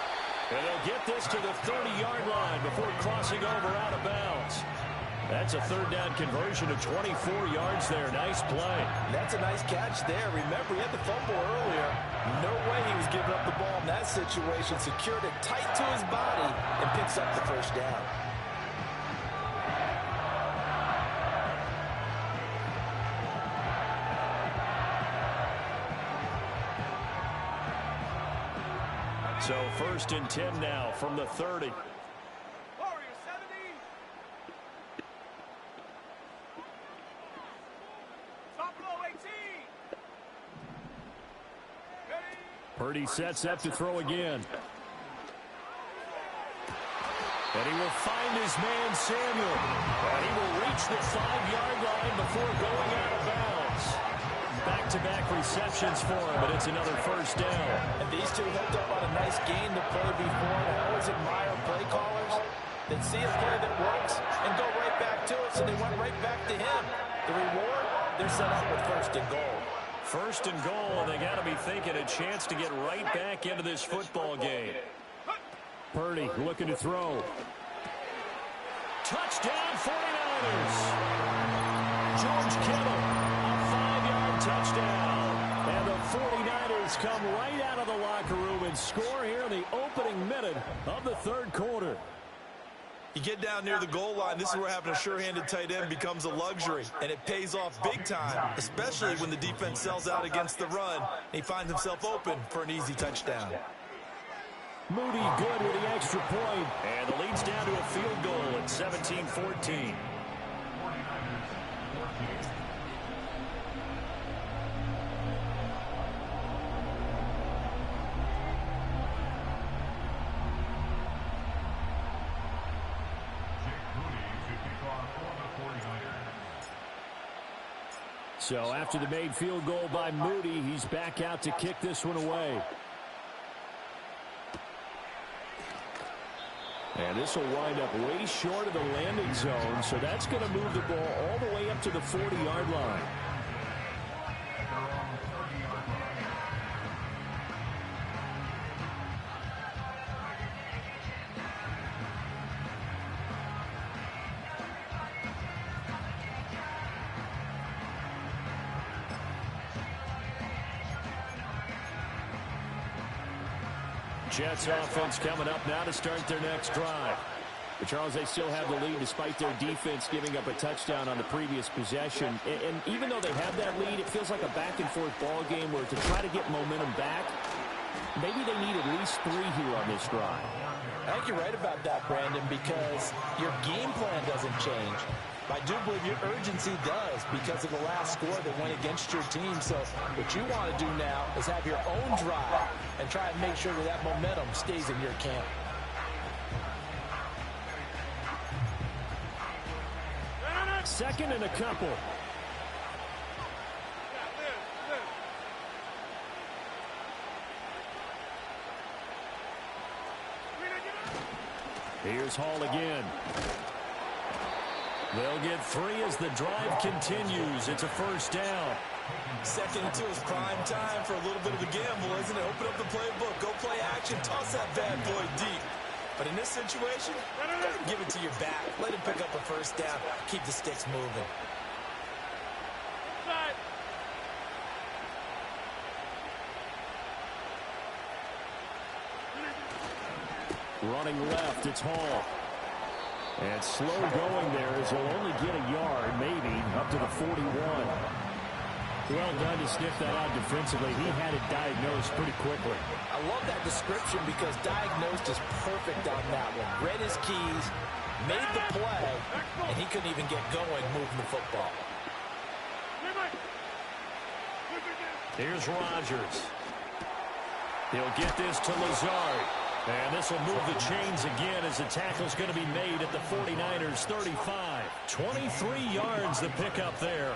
And they'll get this to the 30-yard line before crossing over out of bounds. That's a third down conversion of 24 yards there. Nice play. That's a nice catch there. Remember, he had the fumble earlier. No way he was giving up the ball in that situation. Secured it tight to his body and picks up the first down. So 1st and 10 now from the 30. Purdy sets up to throw again. And he will find his man, Samuel. And he will reach the 5-yard line before going out of bounds. Back-to-back receptions for him, but it's another first down. And these two hooked up on a nice game to play before. And I always admire play callers that see a play that works and go right back to it, so they went right back to him. The reward, they're set up with 1st and goal. 1st and goal, and they got to be thinking a chance to get right back into this football game. Purdy looking to throw. Touchdown 49ers. George Kittle, a 5-yard touchdown. And the 49ers come right out of the locker room and score here in the opening minute of the third quarter. You get down near the goal line, this is where having a sure-handed tight end becomes a luxury, and it pays off big time, especially when the defense sells out against the run, and he finds himself open for an easy touchdown. Moody good with the extra point, and the lead's down to a field goal at 17-14. So after the made field goal by Moody, he's back out to kick this one away. And this will wind up way short of the landing zone, so that's going to move the ball all the way up to the 40-yard line. Jets offense coming up now to start their next drive. But Charles, they still have the lead despite their defense giving up a touchdown on the previous possession. And even though they have that lead, it feels like a back-and-forth ball game where to try to get momentum back, maybe they need at least 3 here on this drive. I think you're right about that, Brandon, because your game plan doesn't change. I do believe your urgency does because of the last score that went against your team. So what you want to do now is have your own drive and try and make sure that that momentum stays in your camp. Second and a couple. Here's Hall again. They'll get 3 as the drive continues. It's a first down. 2nd and 2 is prime time for a little bit of a gamble, isn't it? Open up the playbook, go play action, toss that bad boy deep. But in this situation, go ahead and give it to your back. Let him pick up a first down. Keep the sticks moving. Running left, it's Hall. And slow going there as he'll only get a yard, maybe, up to the 41. Well done to sniff that out defensively. He had it diagnosed pretty quickly. I love that description because diagnosed is perfect on that one. Read his keys, made the play, and he couldn't even get going moving the football. Here's Rodgers. He'll get this to Lazard. And this will move the chains again as the tackle's going to be made at the 49ers 35. 23 yards the pickup there.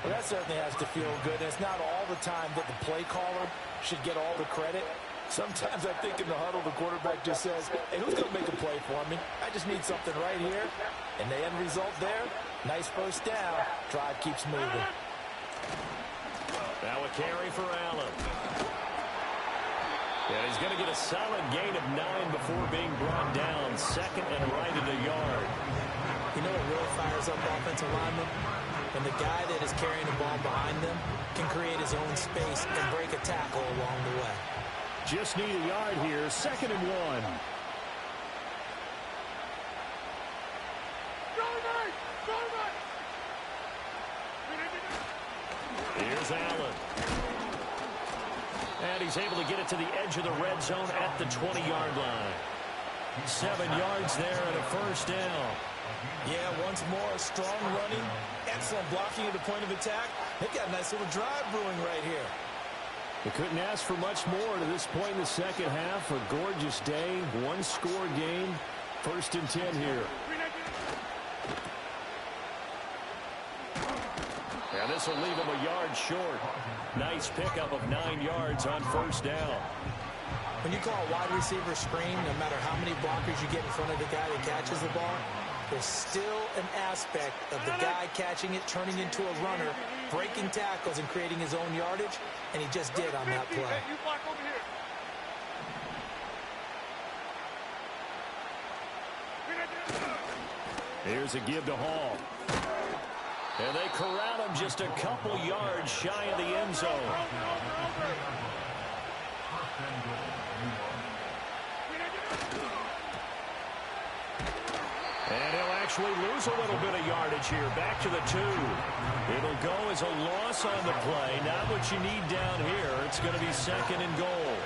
Well, that certainly has to feel good. It's not all the time that the play caller should get all the credit. Sometimes I think in the huddle, the quarterback just says, hey, who's going to make a play for me? I just need something right here. And the end result there, nice first down. Drive keeps moving. Now a carry for Allen. And he's going to get a solid gain of 9 before being brought down. 2nd and right at a yard. You know what really fires up offensive linemen? When the guy that is carrying the ball behind them can create his own space and break a tackle along the way. Just need a yard here. 2nd and 1. Here's Allen. And he's able to get it to the edge of the red zone at the 20-yard line. 7 yards there and a first down. Yeah, once more, strong running, excellent blocking at the point of attack. They've got a nice little drive brewing right here. They couldn't ask for much more to this point in the second half. A gorgeous day, 1-score game. 1st and 10 here. And this will leave him a yard short. Nice pickup of 9 yards on first down. When you call a wide receiver screen, no matter how many blockers you get in front of the guy that catches the ball, there's still an aspect of the guy catching it, turning into a runner, breaking tackles and creating his own yardage, and he just did on that play. Here's a give to Hall. And they corral him just a couple yards shy of the end zone. And he'll actually lose a little bit of yardage here. Back to the 2. It'll go as a loss on the play. Not what you need down here. It's going to be 2nd and goal.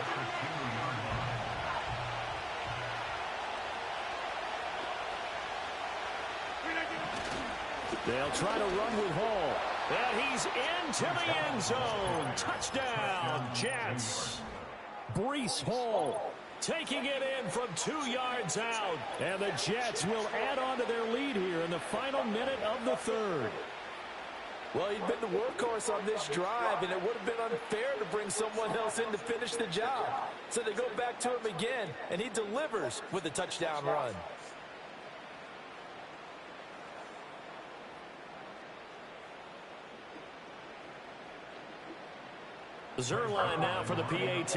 They'll try to run with Hall. And he's into the end zone. Touchdown, Jets. Breece Hall taking it in from 2 yards out. And the Jets will add on to their lead here in the final minute of the 3rd. Well, he'd been the workhorse on this drive, and it would have been unfair to bring someone else in to finish the job. So they go back to him again, and he delivers with a touchdown run. Zuerlein now for the PAT.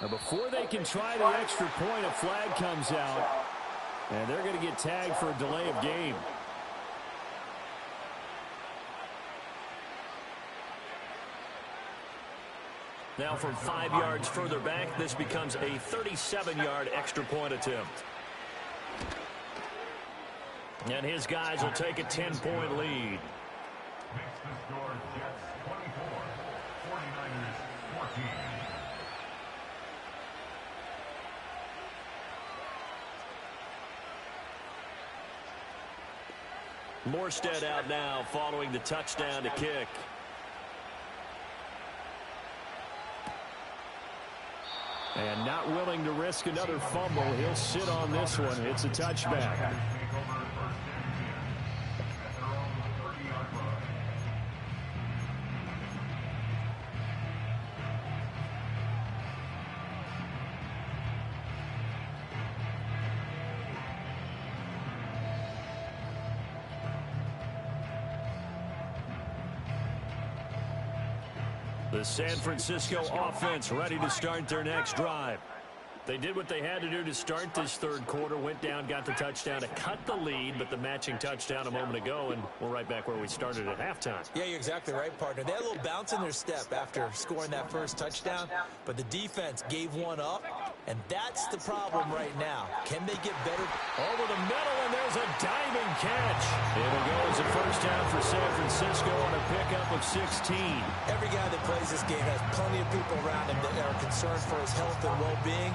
Now before they can try the extra point, a flag comes out, and they're going to get tagged for a delay of game. Now from 5 yards further back, this becomes a 37-yard extra point attempt. And his guys will take a 10-point lead. Makes the score Jets 24, 49ers 14. Morstead out now following the touchdown to kick. And not willing to risk another fumble. He'll sit on this one. It's a touchback. The San Francisco offense ready to start their next drive. They did what they had to do to start this 3rd quarter, went down, got the touchdown to cut the lead, but the matching touchdown a moment ago, and we're right back where we started at halftime. Yeah, you're exactly right, partner. They had a little bounce in their step after scoring that first touchdown, but the defense gave one up, and that's the problem right now. Can they get better? Over the middle, and there's a diving catch. It'll go as a first down for San Francisco on a pickup of 16. Every guy that plays this game has plenty of people around him that are concerned for his health and well-being.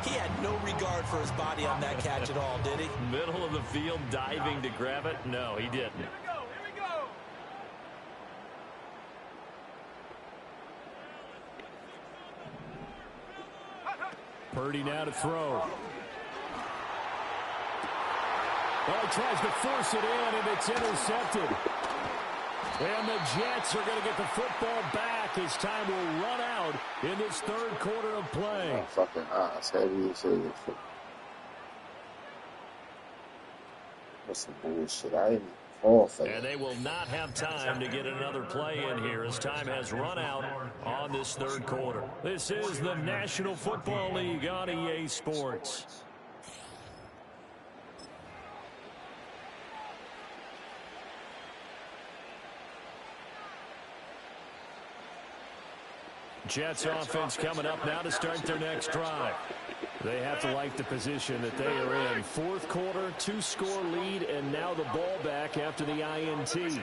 He had no regard for his body on that catch at all, did he? Middle of the field, diving to grab it? No, he didn't. Here we go. Purdy now to throw. Oh, he tries to force it in, and it's intercepted. And the Jets are going to get the football back as time will run out in this 3rd quarter of play. My fucking eyes heavy as hell. That's some bullshit. I ain't fall for that. And they will not have time to get another play in here as time has run out on this 3rd quarter. This is the National Football League on EA Sports. Jets offense coming up now to start their next drive. They have to like the position that they are in. 4th quarter, 2-score lead, and now the ball back after the INT.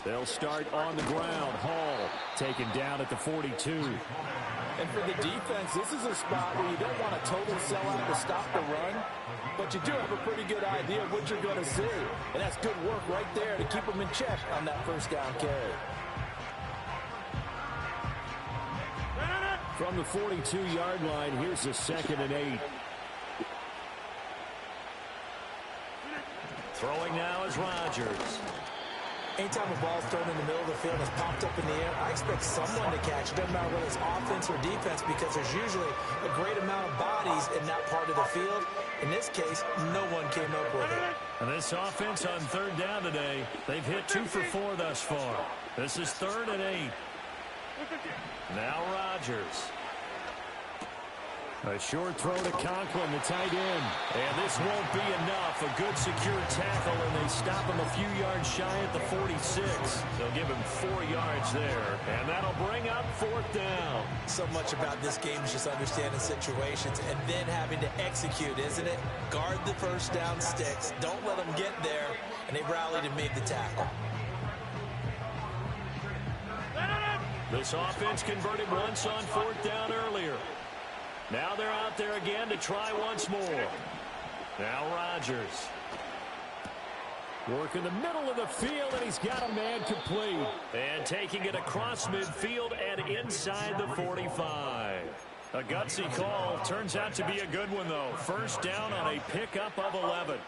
They'll start on the ground. Hall taken down at the 42. And for the defense, this is a spot where you don't want to totally sell out to stop the run, but you do have a pretty good idea of what you're going to see. And that's good work right there to keep them in check on that first down carry. From the 42-yard line, here's a 2nd and 8. Throwing now is Rodgers. Anytime a ball's thrown in the middle of the field and is popped up in the air, I expect someone to catch it. Doesn't matter whether it's offense or defense, because there's usually a great amount of bodies in that part of the field. In this case, no one came up with it. And this offense on third down today, they've hit 2 for 4 thus far. This is 3rd and 8. Now Rodgers. A short throw to Conklin, the tight end. And this won't be enough. A good secure tackle, and they stop him a few yards shy at the 46. They'll give him 4 yards there. And that'll bring up 4th down. So much about this game is just understanding situations and then having to execute, isn't it? Guard the first down sticks. Don't let them get there. And they rallied and made the tackle. This offense converted once on 4th down earlier. Now they're out there again to try once more. Now Rodgers. Working the middle of the field, and he's got a man complete. And taking it across midfield and inside the 45. A gutsy call. Turns out to be a good one, though. First down on a pickup of 11.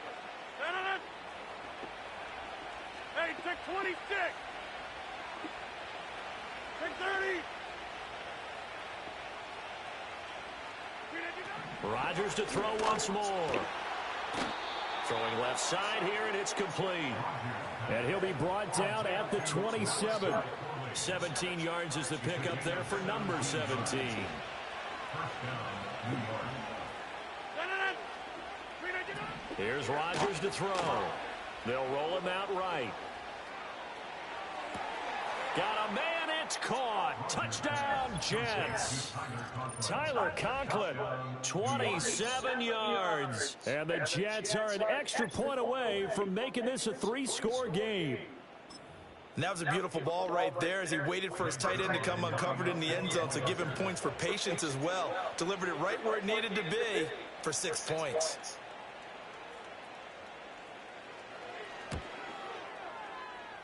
Hey, check 26. Check 30. Rodgers to throw once more. Throwing left side here, and it's complete. And he'll be brought down at the 27. 17 yards is the pickup there for number 17. Here's Rodgers to throw. They'll roll him out right. Got a man. It's caught. Touchdown, Jets. Tyler Conklin, 27 yards. And the Jets are an extra point away from making this a 3-score game. And that was a beautiful ball right there as he waited for his tight end to come uncovered in the end zone, so give him points for patience as well. Delivered it right where it needed to be for 6 points.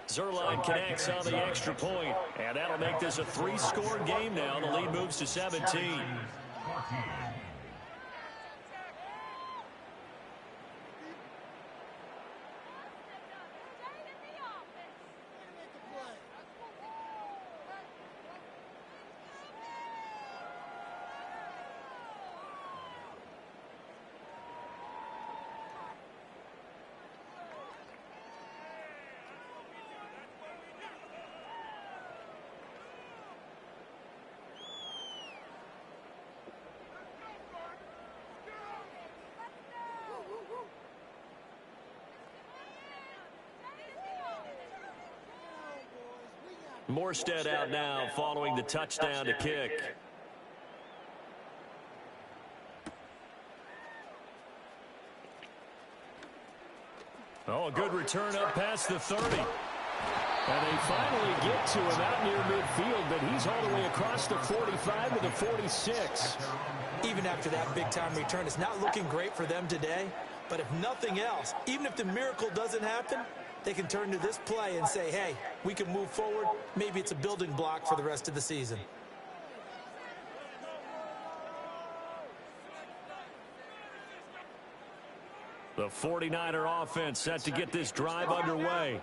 Zuerlein connects on the extra point, and that'll make this a 3-score game now. The lead moves to 17. Morstead out now following the touchdown to kick. Oh, a good return up past the 30. And they finally get to him out near midfield, but he's all the way across the 45 to the 46. Even after that big-time return, it's not looking great for them today. But if nothing else, even if the miracle doesn't happen, they can turn to this play and say, hey, we can move forward. Maybe it's a building block for the rest of the season. The 49er offense set to get this drive underway.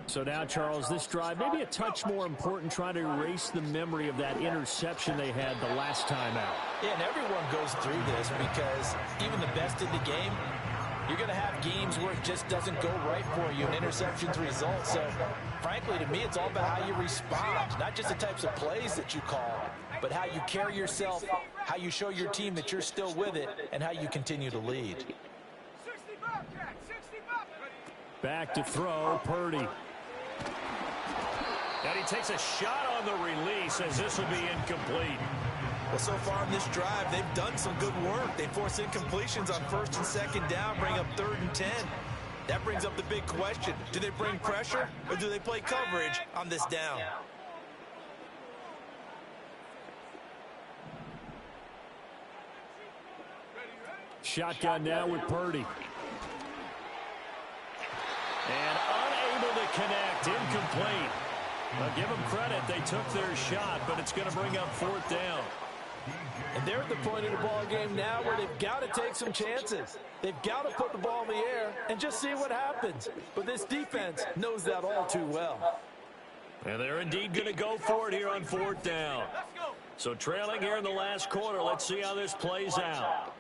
So now, Charles, this drive maybe a touch more important, trying to erase the memory of that interception they had the last time out. Yeah, and everyone goes through this because even the best in the game, you're going to have games where it just doesn't go right for you, and interceptions result. So, frankly, to me, it's all about how you respond, not just the types of plays that you call, but how you carry yourself, how you show your team that you're still with it, and how you continue to lead. Back to throw, Purdy. And he takes a shot on the release as this will be incomplete. Well, so far in this drive, they've done some good work. They force incompletions on 1st and 2nd down, bring up 3rd and 10. That brings up the big question. Do they bring pressure or do they play coverage on this down? Shotgun now with Purdy. And unable to connect, incomplete. Well, give them credit. They took their shot, but it's going to bring up 4th down. And they're at the point in the ball game now where they've got to take some chances. They've got to put the ball in the air and just see what happens. But this defense knows that all too well. And they're indeed going to go for it here on 4th down. So trailing here in the last quarter. Let's see how this plays out.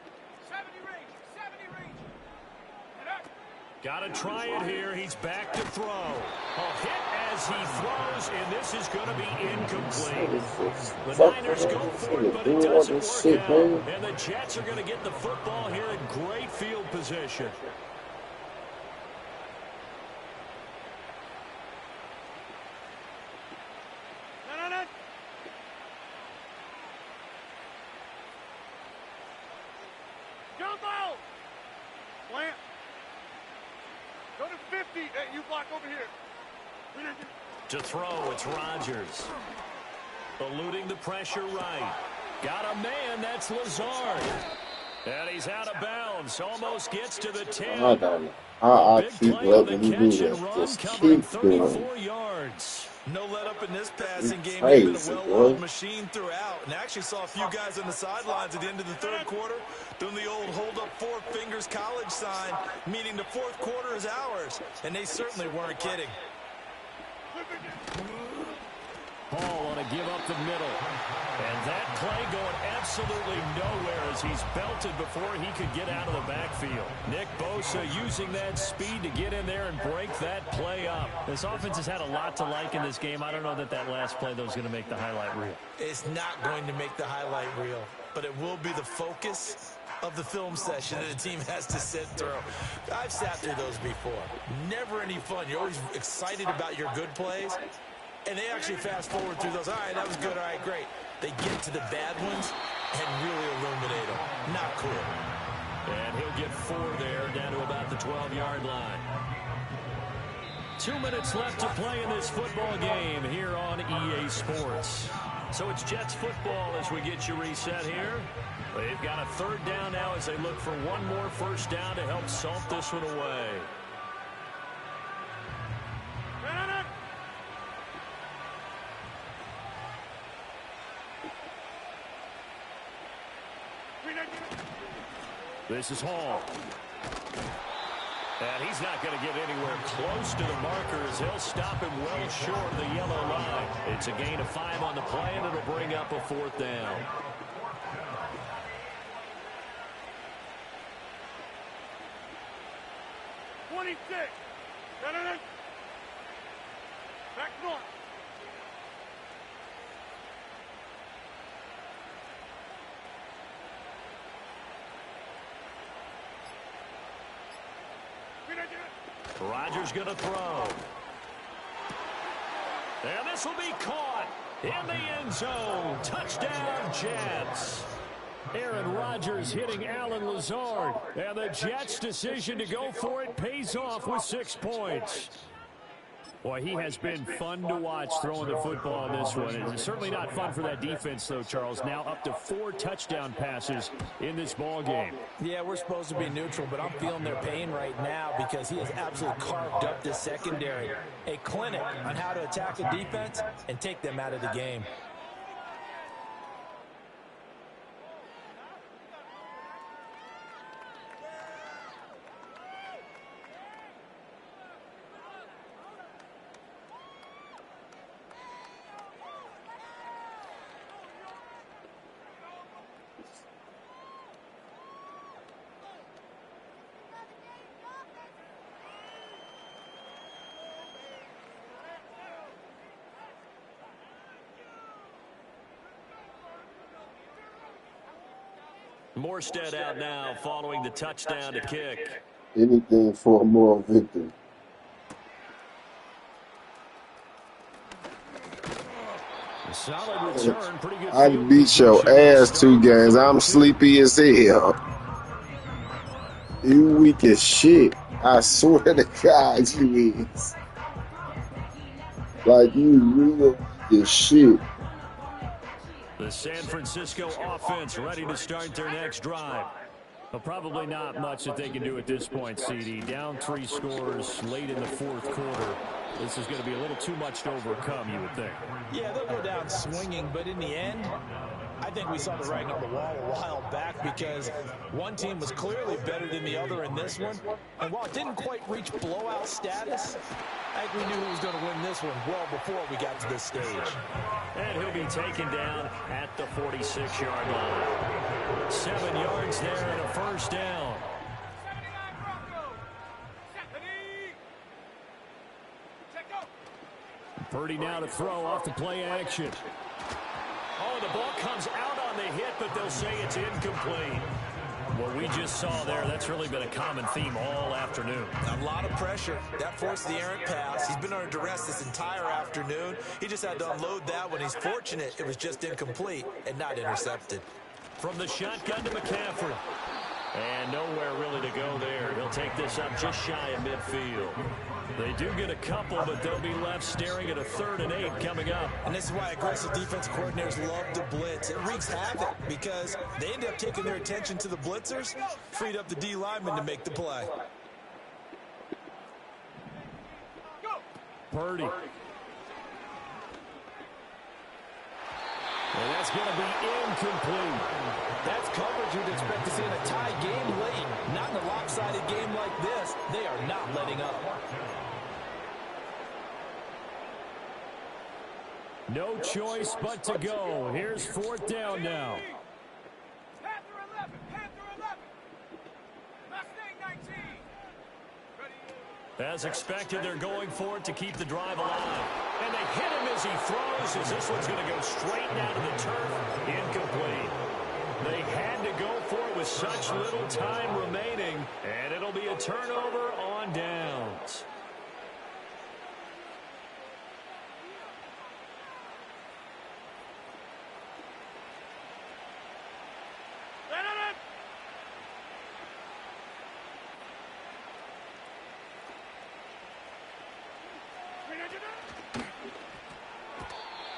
Got to try it here. He's back to throw. A hit as he throws, and this is going to be incomplete. The Niners go for it, but it doesn't work out. And the Jets are going to get the football here in great field position. Jump out! Plant. Go to 50. Hey, you block over here. To throw, it's Rodgers. Eluding the pressure right. Got a man, that's Lazard. And he's out of bounds. Almost gets to the 10. I keep letting you do that. Just keep 34 yards. No let up in this passing game. Crazy, They've been a well-oiled machine throughout. And actually saw a few guys on the sidelines at the end of the third quarter doing the old hold up 4 fingers college sign, meaning the fourth quarter is ours. And they certainly weren't kidding. Hall on a give up the middle. And that play going absolutely nowhere as he's belted before he could get out of the backfield. Nick Bosa using that speed to get in there and break that play up. This offense has had a lot to like in this game. I don't know that last play, though, is going to make the highlight reel. It's not going to make the highlight reel, but it will be the focus of the film session that the team has to sit through. I've sat through those before. Never any fun. You're always excited about your good plays, and they actually fast forward through those. All right, that was good. All right, great. They get to the bad ones and really illuminate them. Not cool. And he'll get 4 there, down to about the 12-yard line. 2 minutes left to play in this football game here on EA Sports. So it's Jets football as we get you reset here. They've got a 3rd down now as they look for one more first down to help salt this one away. This is Hall. And he's not going to get anywhere close to the markers. He'll stop him well short of the yellow line. It's a gain of 5 on the play, and it'll bring up a 4th down. Back north. Rodgers going to throw. And this will be caught in the end zone. Touchdown, Jets. Aaron Rodgers hitting Alan Lazard. And the Jets' decision to go for it pays off with 6 points. Boy, he has been fun to watch throwing the football in this one. It's certainly not fun for that defense, though, Charles. Now up to 4 touchdown passes in this ball game. Yeah, we're supposed to be neutral, but I'm feeling their pain right now because he has absolutely carved up this secondary. A clinic on how to attack a defense and take them out of the game. Morstead out now following the touchdown to kick. Anything for a moral victory. A solid return, pretty good. I beat your ass 2 games. I'm sleepy as hell. You weak as shit. I swear to God, you is. Like, you real weak as shit. The San Francisco offense ready to start their next drive. Well, probably not much that they can do at this point, CD. Down 3 scores late in the 4th quarter. This is going to be a little too much to overcome, you would think. Yeah, they'll go down swinging, but in the end, I think we saw the writing on the wall a while back because one team was clearly better than the other in this one. And while it didn't quite reach blowout status, I think we knew who was going to win this one well before we got to this stage. And he'll be taken down at the 46-yard line. 7 yards there and a first down. Purdy now to throw off the play action. Oh, the ball comes out on the hit, but they'll say it's incomplete. What we just saw there, that's really been a common theme all afternoon. A lot of pressure. That forced the errant pass. He's been under duress this entire afternoon. He just had to unload that one. He's fortunate it was just incomplete and not intercepted. From the shotgun to McCaffrey. And nowhere really to go there. He'll take this up just shy of midfield. They do get a couple, but they'll be left staring at a 3rd and 8 coming up. And this is why aggressive defensive coordinators love to blitz. It wreaks havoc because they end up taking their attention to the blitzers, freed up the D lineman to make the play. Purdy. And that's going to be incomplete. That's coverage you'd expect to see in a tie game late. Not in a lopsided game like this. They are not letting up. No choice but to go. Here's 4th down now. Panther 11, Panther 11. Mustang 19. As expected, they're going for it to keep the drive alive. And they hit him as he throws, as this one's going to go straight down to the turf. Incomplete. They had to go for it with such little time remaining, and it'll be a turnover on downs.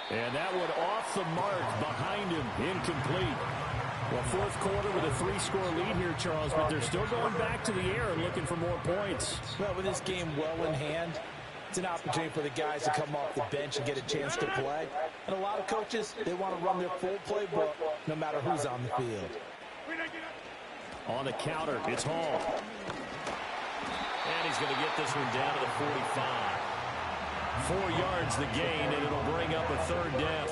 And that one off the mark behind him, incomplete. Well, 4th quarter with a 3-score lead here, Charles, but they're still going back to the air and looking for more points. Well, with this game well in hand, it's an opportunity for the guys to come off the bench and get a chance to play. And a lot of coaches, they want to run their full playbook no matter who's on the field. On the counter, it's Hall. And he's going to get this one down to the 45. 4 yards the gain, and it'll bring up a 3rd down.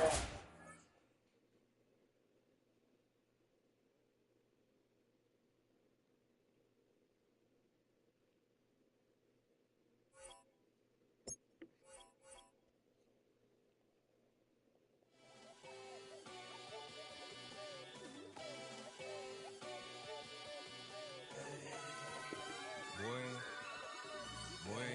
Boy.